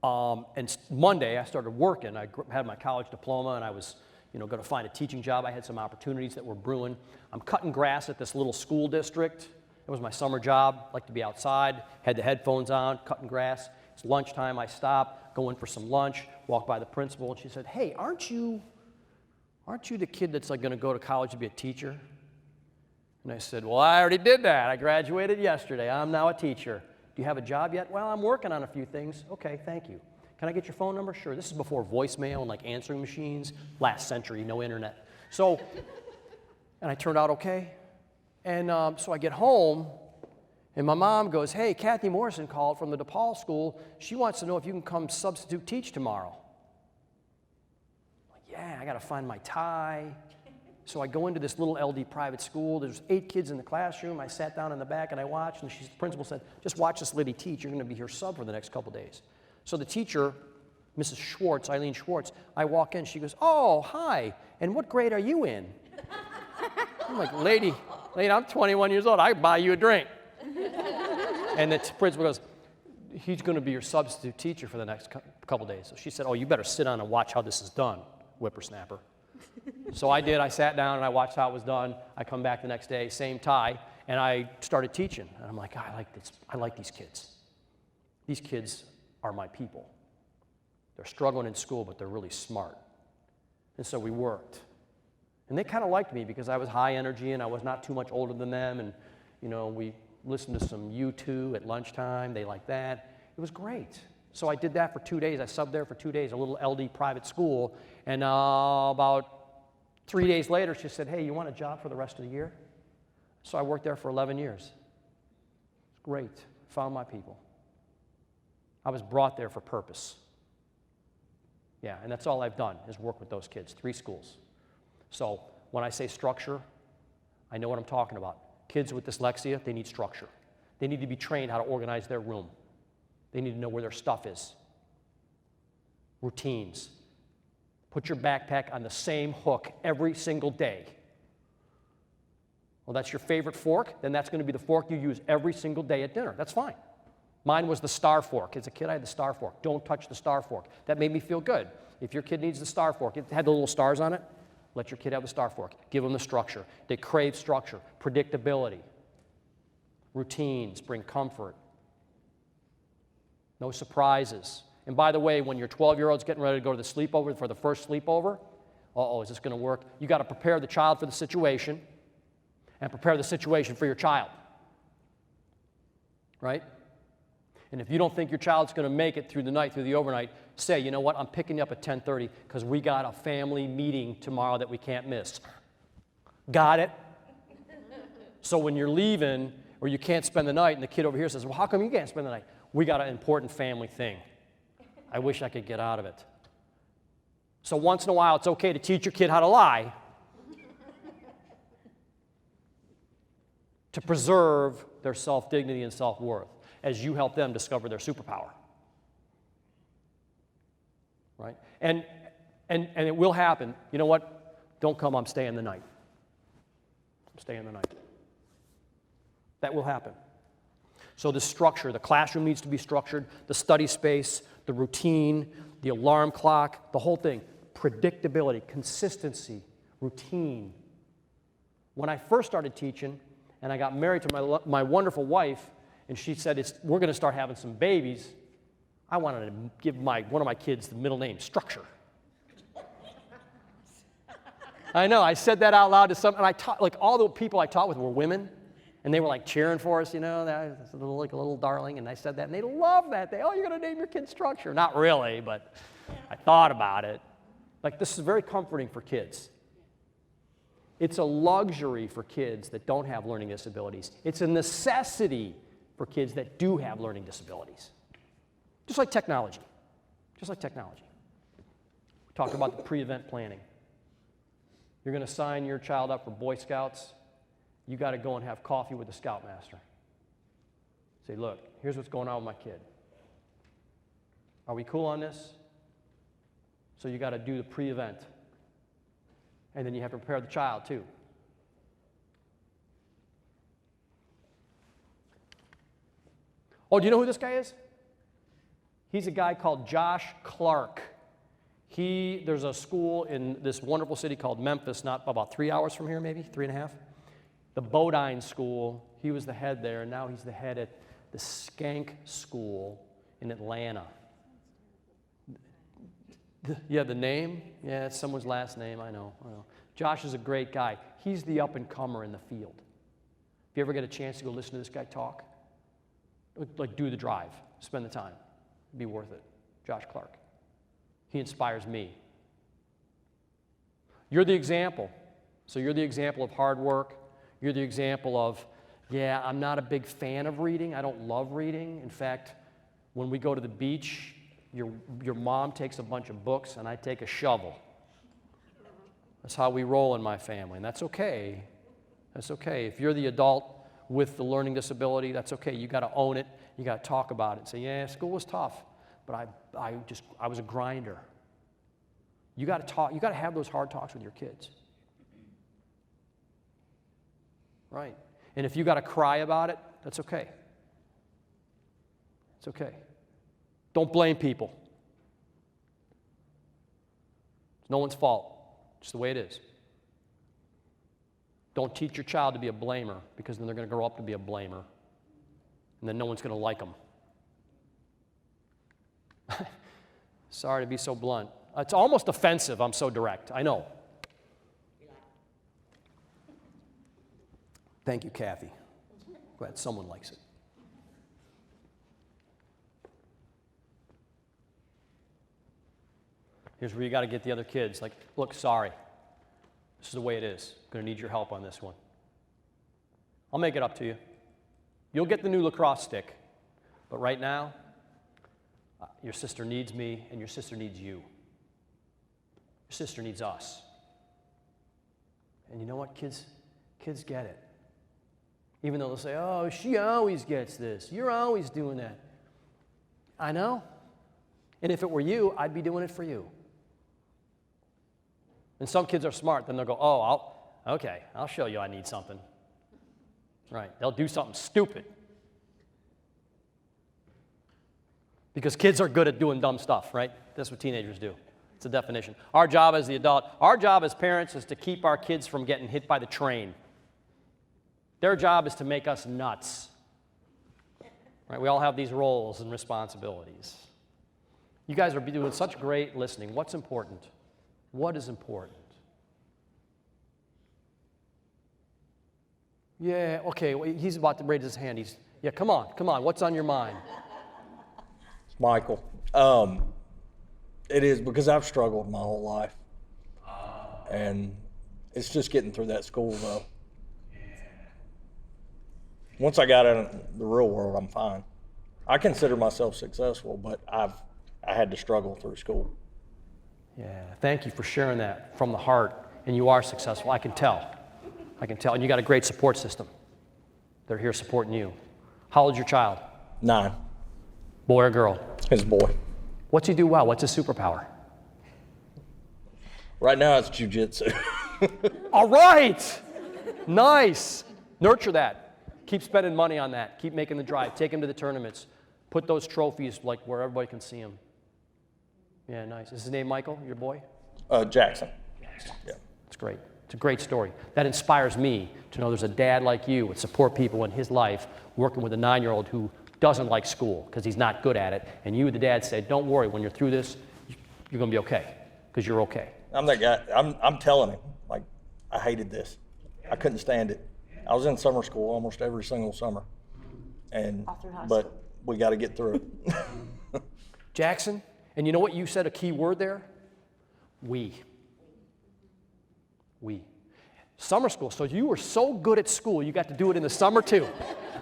and Monday I started working. I had my college diploma, and I was going to find a teaching job. I had some opportunities that were brewing. I'm cutting grass at this little school district. It was my summer job. I like to be outside, had the headphones on, cutting grass. It's lunchtime. I stop, go in for some lunch, walk by the principal, and she said, "Hey, aren't you the kid that's like going to go to college to be a teacher?" And I said, "Well, I already did that. I graduated yesterday. I'm now a teacher. Do you have a job yet?" "Well, I'm working on a few things." "Okay, thank you. Can I get your phone number?" "Sure." This is before voicemail and like answering machines. Last century, no internet. So, and I turned out okay. And so I get home, and my mom goes, "Hey, Kathy Morrison called from the DePaul school. She wants to know if you can come substitute teach tomorrow." I'm like, "Yeah, I got to find my tie." So I go into this little LD private school. There's 8 kids in the classroom. I sat down in the back and I watched, and the principal said, "Just watch this lady teach. You're going to be her sub for the next couple days." So the teacher, Mrs. Schwartz, Eileen Schwartz, I walk in. She goes, "Oh, hi. And what grade are you in?" I'm like, lady, I'm 21 years old. I can buy you a drink. And the principal goes, "He's going to be your substitute teacher for the next couple days." So she said, "Oh, you better sit down and watch how this is done, whippersnapper." So I did. I sat down and I watched how it was done. I come back the next day, same tie, and I started teaching. And I'm like, "God, I like this. I like these kids. These kids are my people. They're struggling in school, but they're really smart." And so we worked. And they kind of liked me because I was high energy and I was not too much older than them. And, we listened to some U2 at lunchtime. They liked that. It was great. So I did that for 2 days. I subbed there for 2 days, a little LD private school. And about 3 days later, she said, "Hey, you want a job for the rest of the year?" So I worked there for 11 years. It's great. Found my people. I was brought there for purpose. Yeah, and that's all I've done is work with those kids, 3 schools. So when I say structure, I know what I'm talking about. Kids with dyslexia, they need structure. They need to be trained how to organize their room. They need to know where their stuff is. Routines. Put your backpack on the same hook every single day. Well, that's your favorite fork, then that's going to be the fork you use every single day at dinner. That's fine. Mine was the star fork. As a kid, I had the star fork. Don't touch the star fork. That made me feel good. If your kid needs the star fork, it had the little stars on it, let your kid have the star fork. Give them the structure. They crave structure, predictability. Routines bring comfort. No surprises. And by the way, when your 12-year-old's getting ready to go to the sleepover for the first sleepover, is this going to work? You got to prepare the child for the situation and prepare the situation for your child. Right? And if you don't think your child's going to make it through the night, through the overnight, say, "You know what, I'm picking you up at 10:30 because we got a family meeting tomorrow that we can't miss." Got it? So when you're leaving or you can't spend the night, and the kid over here says, well, how come you can't spend the night? We got an important family thing. I wish I could get out of it. So once in a while, it's okay to teach your kid how to lie to preserve their self-dignity and self-worth as you help them discover their superpower. Right? And it will happen. You know what? Don't come, I'm staying the night. I'm staying the night. That will happen. So the structure, the classroom needs to be structured, the study space, the routine, the alarm clock, the whole thing. Predictability, consistency, routine. When I first started teaching, and I got married to my wonderful wife, and she said, we're going to start having some babies, I wanted to give one of my kids the middle name, Structure. I know, I said that out loud to some, and I taught, like all the people I taught with were women, and they were like cheering for us, you know, that was like a little darling, and I said that, and they loved that. You're going to name your kid Structure. Not really, but I thought about it. Like, this is very comforting for kids. It's a luxury for kids that don't have learning disabilities. It's a necessity for kids that do have learning disabilities. Just like technology. Just like technology. We talked about the pre-event planning. You're going to sign your child up for Boy Scouts. You got to go and have coffee with the Scoutmaster. Say, look, here's what's going on with my kid. Are we cool on this? So you got to do the pre-event. And then you have to prepare the child too. Oh, do you know who this guy is? He's a guy called Josh Clark. There's a school in this wonderful city called Memphis, not about 3 hours from here, maybe 3.5. The Bodine School. He was the head there, and now he's the head at the Skank School in Atlanta. Yeah, the name? Yeah, it's someone's last name, I know. Josh is a great guy. He's the up-and-comer in the field. If you ever get a chance to go listen to this guy talk, like do the drive, spend the time. It'd be worth it. Josh Clark. He inspires me. You're the example. So you're the example of hard work. You're the example of, yeah, I'm not a big fan of reading. I don't love reading. In fact, when we go to the beach, your mom takes a bunch of books and I take a shovel. That's how we roll in my family, and that's okay. That's okay. If you're the adult with the learning disability, that's okay. You got to own it. You got to talk about it. Say, yeah, school was tough, but I was a grinder. You got to talk. You got to have those hard talks with your kids. Right. And if you got to cry about it, that's okay. It's okay. Don't blame people. It's no one's fault. It's the way it is. Don't teach your child to be a blamer, because then they're going to grow up to be a blamer. And then no one's going to like them. Sorry to be so blunt. It's almost offensive. I'm so direct. I know. Thank you, Kathy. Glad someone likes it. Here's where you got to get the other kids. Like, look, sorry. This is the way it is. I'm going to need your help on this one. I'll make it up to you. You'll get the new lacrosse stick. But right now, your sister needs me, and your sister needs you. Your sister needs us. And you know what, kids get it. Even though they'll say, oh, she always gets this. You're always doing that. I know. And if it were you, I'd be doing it for you. And some kids are smart. Then they'll go, oh, I'll show you I need something. Right. They'll do something stupid. Because kids are good at doing dumb stuff, right? That's what teenagers do. It's a definition. Our job as the adult, our job as parents is to keep our kids from getting hit by the train. Their job is to make us nuts. Right? We all have these roles and responsibilities. You guys are doing such great listening. What's important? What is important? Yeah, okay, well, he's about to raise his hand. Yeah, come on, what's on your mind? Michael. It is because I've struggled my whole life. And it's just getting through that school, though. once I got in the real world, I'm fine. I consider myself successful, but I had to struggle through school. Yeah, thank you for sharing that from the heart. And you are successful, I can tell. I can tell, and you got a great support system. They're here supporting you. How old's your child? 9. Boy or girl? His boy. What's he do well? What's his superpower? Right now it's jujitsu. All right, nice. Nurture that. Keep spending money on that. Keep making the drive. Take him to the tournaments. Put those trophies like where everybody can see him. Yeah, nice. Is his name Michael, your boy? Jackson. Yeah. It's great. It's a great story. That inspires me to know there's a dad like you with support people in his life working with a 9-year-old who doesn't like school because he's not good at it. And you, the dad, said, don't worry, when you're through this, you're going to be okay because you're okay. I'm that guy. I'm telling him, like, I hated this. I couldn't stand it. I was in summer school almost every single summer. But we got to get through it. Jackson, and you know what you said, a key word there? We. Summer school, so you were so good at school, you got to do it in the summer too.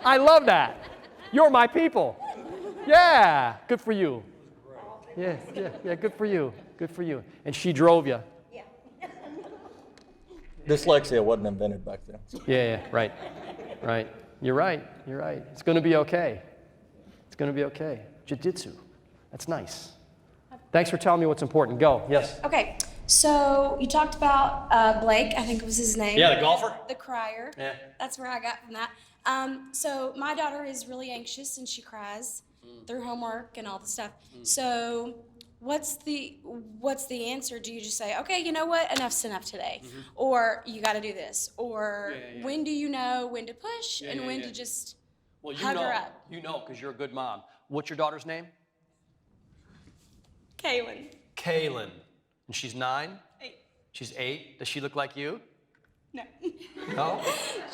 I love that. You're my people. Yeah, good for you. Yeah, good for you. Good for you. And she drove you. Yeah. Dyslexia wasn't invented back then. Yeah, right. You're right. It's going to be okay. It's going to be okay. Jiu-jitsu. That's nice. Thanks for telling me what's important. Go. Yes. Okay, so you talked about Blake, I think was his name. Yeah, the golfer? The crier. Yeah. That's where I got from that. So my daughter is really anxious and she cries through homework and all the stuff. So what's the answer? Do you just say, okay, you know what, enough's enough today? Or you got to do this? Or when do you know when to push and when to just hug her up? You know, because you're a good mom. What's your daughter's name? Kaylin. And she's 9? 8. She's 8. Does she look like you? No. No?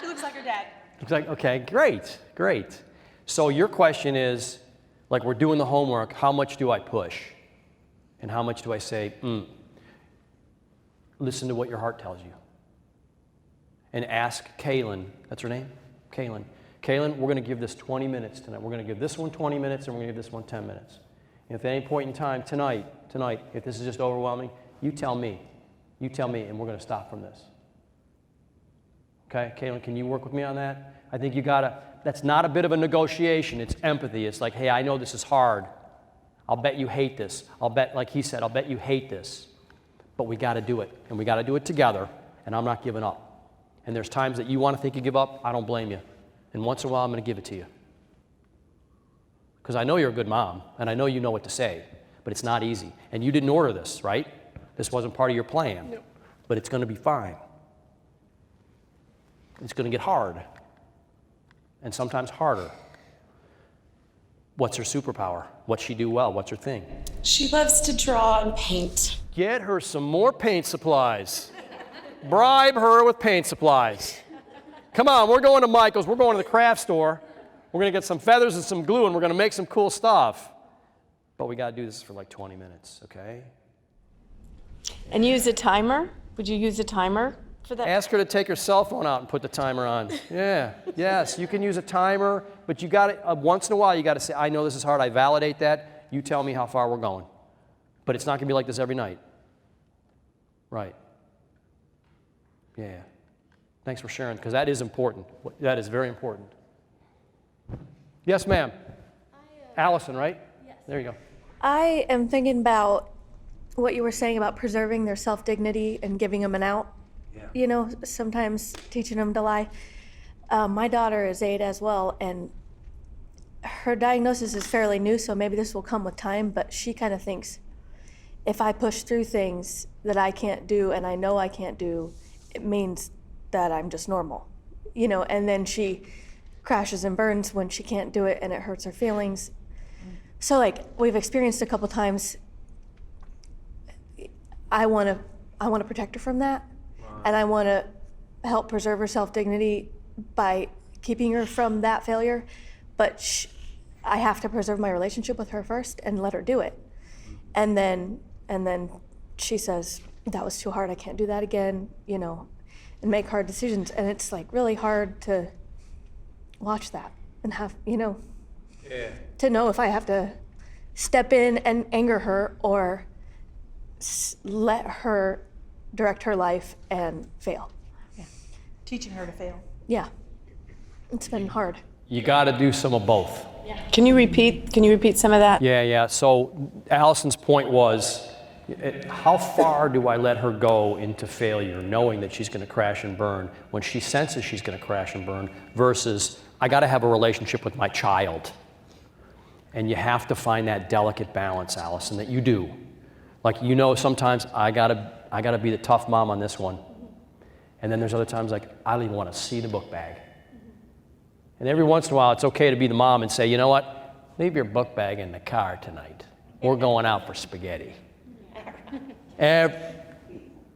She looks like her dad. Looks like, okay, great. So your question is, like we're doing the homework, how much do I push? And how much do I say, listen to what your heart tells you. And ask Kaylin, that's her name? Kaylin, we're going to give this 20 minutes tonight. We're going to give this one 20 minutes and we're going to give this one 10 minutes. And if at any point in time tonight, if this is just overwhelming, you tell me, and we're going to stop from this. Okay, Kaylin, can you work with me on that? I think you gotta, that's not a bit of a negotiation, it's empathy. It's like, hey, I know this is hard. I'll bet you hate this. I'll bet, like he said, I'll bet you hate this. But we gotta do it, and we gotta do it together, and I'm not giving up. And there's times that you wanna think you give up, I don't blame you. And once in a while, I'm gonna give it to you. Because I know you're a good mom, and I know you know what to say, but it's not easy. And you didn't order this, right? This wasn't part of your plan. Nope. But it's gonna be fine. It's going to get hard, and sometimes harder. What's her superpower? What's she do well? What's her thing? She loves to draw and paint. Get her some more paint supplies. Bribe her with paint supplies. Come on, we're going to Michael's. We're going to the craft store. We're going to get some feathers and some glue, and we're going to make some cool stuff. But we got to do this for like 20 minutes, okay? And use a timer? Would you use a timer? Ask her to take her cell phone out and put the timer on. Yeah, yes, you can use a timer, but you got to, once in a while, you got to say, I know this is hard, I validate that, you tell me how far we're going. But it's not going to be like this every night. Right. Yeah. Thanks for sharing, because that is important. That is very important. Yes, ma'am. Allison, right? Yes. There you go. I am thinking about what you were saying about preserving their self-dignity and giving them an out. Yeah. You know, sometimes teaching them to lie. My daughter is 8 as well, and her diagnosis is fairly new, so maybe this will come with time, but she kind of thinks if I push through things that I can't do and I know I can't do, it means that I'm just normal. You know, and then she crashes and burns when she can't do it and it hurts her feelings. So like we've experienced a couple times, I want to protect her from that. And I want to help preserve her self-dignity by keeping her from that failure. But I have to preserve my relationship with her first and let her do it. And then she says, that was too hard, I can't do that again, you know, and make hard decisions. And it's like really hard to watch that and have, to know if I have to step in and anger her or let her direct her life and fail. Teaching her to fail. Yeah, it's been hard. You got to do some of both. Can you repeat some of that? Yeah. So Allison's point was, how far do I let her go into failure, knowing that she's going to crash and burn when she senses she's going to crash and burn, versus I got to have a relationship with my child. And you have to find that delicate balance, Allison, that you do. Like, sometimes I gotta be the tough mom on this one. And then there's other times like, I don't even want to see the book bag. And every once in a while, it's okay to be the mom and say, you know what? Leave your book bag in the car tonight. We're going out for spaghetti.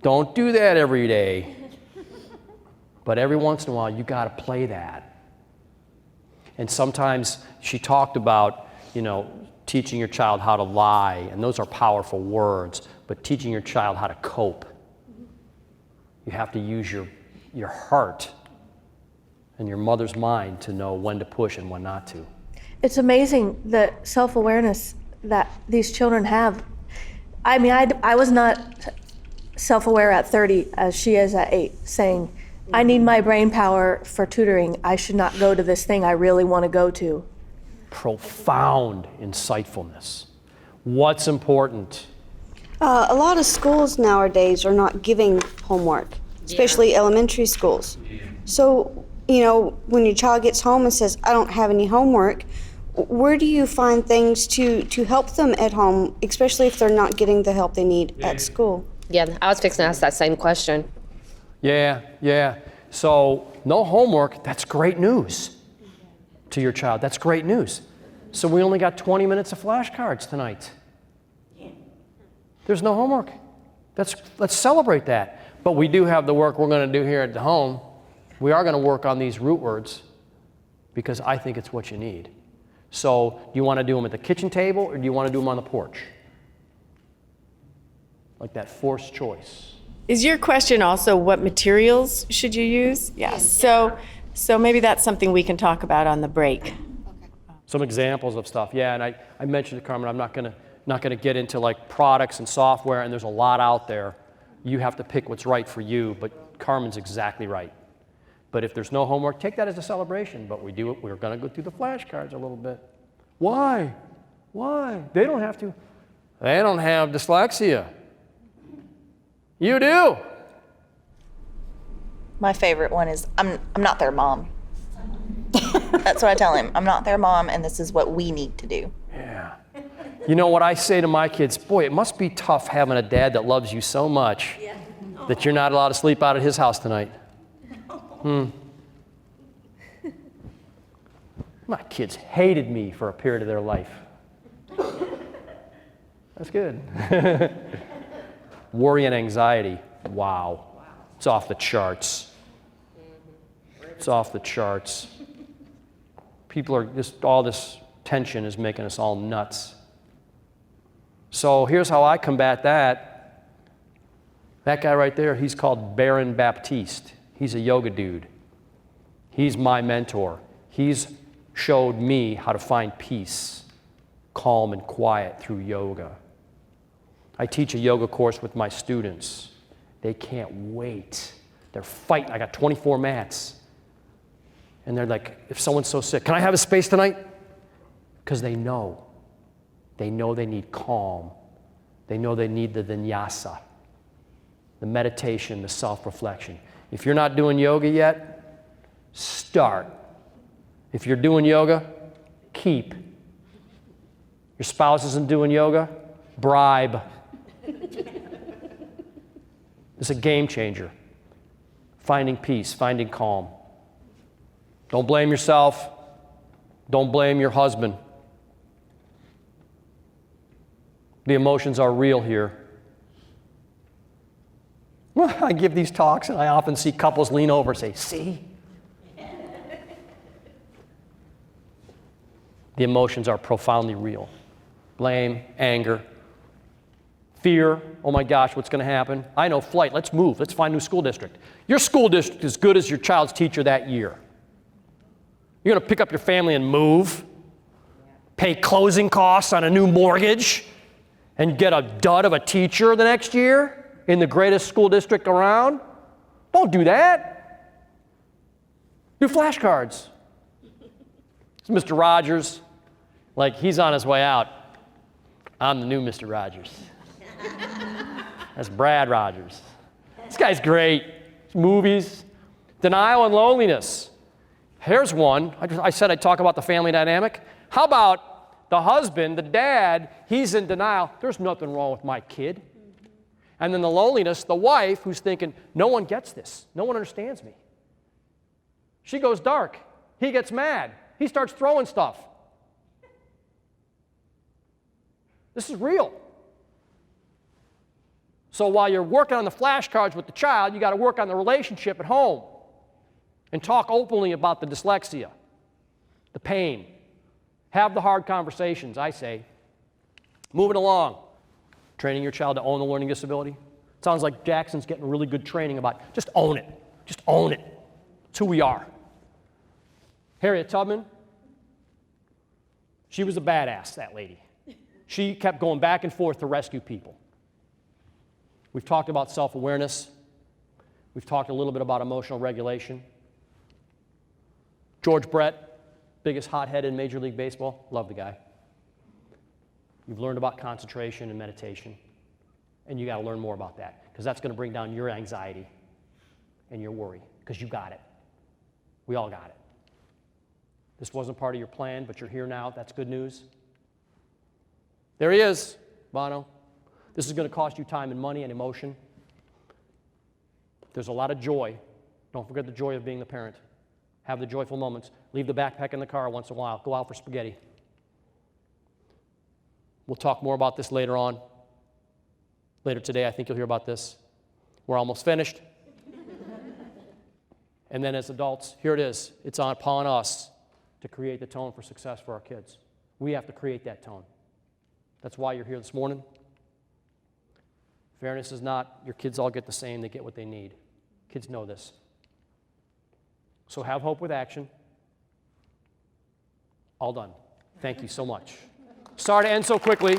Don't do that every day. But every once in a while, you got to play that. And sometimes she talked about, teaching your child how to lie, and those are powerful words, but teaching your child how to cope. You have to use your heart and your mother's mind to know when to push and when not to. It's amazing the self-awareness that these children have. I mean, I was not self-aware at 30 as she is at 8, saying, I need my brain power for tutoring. I should not go to this thing I really want to go to. Profound insightfulness. What's important? A lot of schools nowadays are not giving homework, especially elementary schools. So, when your child gets home and says, I don't have any homework, where do you find things to help them at home, especially if they're not getting the help they need at school? Yeah, I was fixing to ask that same question. Yeah. So, no homework, that's great news to your child. That's great news. So we only got 20 minutes of flashcards tonight. There's no homework. Let's celebrate that. But we do have the work we're going to do here at the home. We are going to work on these root words because I think it's what you need. So do you want to do them at the kitchen table or do you want to do them on the porch? Like that forced choice. Is your question also what materials should you use? Yes. So maybe that's something we can talk about on the break. Some examples of stuff. Yeah, and I mentioned to Carmen, I'm not going to get into like products and software, and there's a lot out there. You have to pick what's right for you, but Carmen's exactly right. But if there's no homework, take that as a celebration. But we're going to go through the flashcards a little bit. Why? They don't have to. They don't have dyslexia. You do. My favorite one is, I'm not their mom. That's what I tell him. I'm not their mom, and this is what we need to do. Yeah. You know what I say to my kids? Boy, it must be tough having a dad that loves you so much that you're not allowed to sleep out at his house tonight. My kids hated me for a period of their life. That's good. Worry and anxiety. Wow. It's off the charts. It's off the charts. People are all this tension is making us all nuts. So here's how I combat that. That guy right there, he's called Baron Baptiste. He's a yoga dude. He's my mentor. He's showed me how to find peace, calm and quiet through yoga. I teach a yoga course with my students. They can't wait. They're fighting. I got 24 mats. And they're like, if someone's so sick, can I have a space tonight? Because they know. They know they need calm. They know they need the vinyasa, the meditation, the self-reflection. If you're not doing yoga yet, start. If you're doing yoga, keep. Your spouse isn't doing yoga, bribe. It's a game changer. Finding peace, finding calm. Don't blame yourself. Don't blame your husband. The emotions are real here. I give these talks and I often see couples lean over and say, see? The emotions are profoundly real. Blame, anger, fear, oh my gosh, what's going to happen? I know, flight, let's move, let's find a new school district. Your school district is as good as your child's teacher that year. You're going to pick up your family and move, pay closing costs on a new mortgage, and get a dud of a teacher the next year in the greatest school district around? Don't do that. Do flashcards. It's Mr. Rogers. Like, he's on his way out. I'm the new Mr. Rogers. That's Brad Rogers. This guy's great. Movies. Denial and loneliness. Here's one. I said I'd talk about the family dynamic. How about the husband, the dad, he's in denial. There's nothing wrong with my kid. And then the loneliness, the wife who's thinking, no one gets this. No one understands me. She goes dark. He gets mad. He starts throwing stuff. This is real. So while you're working on the flashcards with the child, you got to work on the relationship at home and talk openly about the dyslexia, the pain. Have the hard conversations, I say. Moving along. Training your child to own a learning disability. Sounds like Jackson's getting really good training about just own it. Just own it. It's who we are. Harriet Tubman, she was a badass, that lady. She kept going back and forth to rescue people. We've talked about self-awareness. We've talked a little bit about emotional regulation. George Brett, biggest hothead in Major League Baseball. Love the guy. You've learned about concentration and meditation, and you got to learn more about that, because that's going to bring down your anxiety and your worry, because you got it. We all got it. This wasn't part of your plan, but you're here now. That's good news. There he is, Bono. This is going to cost you time and money and emotion. There's a lot of joy. Don't forget the joy of being the parent. Have the joyful moments. Leave the backpack in the car once in a while. Go out for spaghetti. We'll talk more about this later on. Later today, I think you'll hear about this. We're almost finished. And then as adults, here it is. It's upon us to create the tone for success for our kids. We have to create that tone. That's why you're here this morning. Fairness is not your kids all get the same, they get what they need. Kids know this. So have hope with action. All done. Thank you so much. Sorry to end so quickly.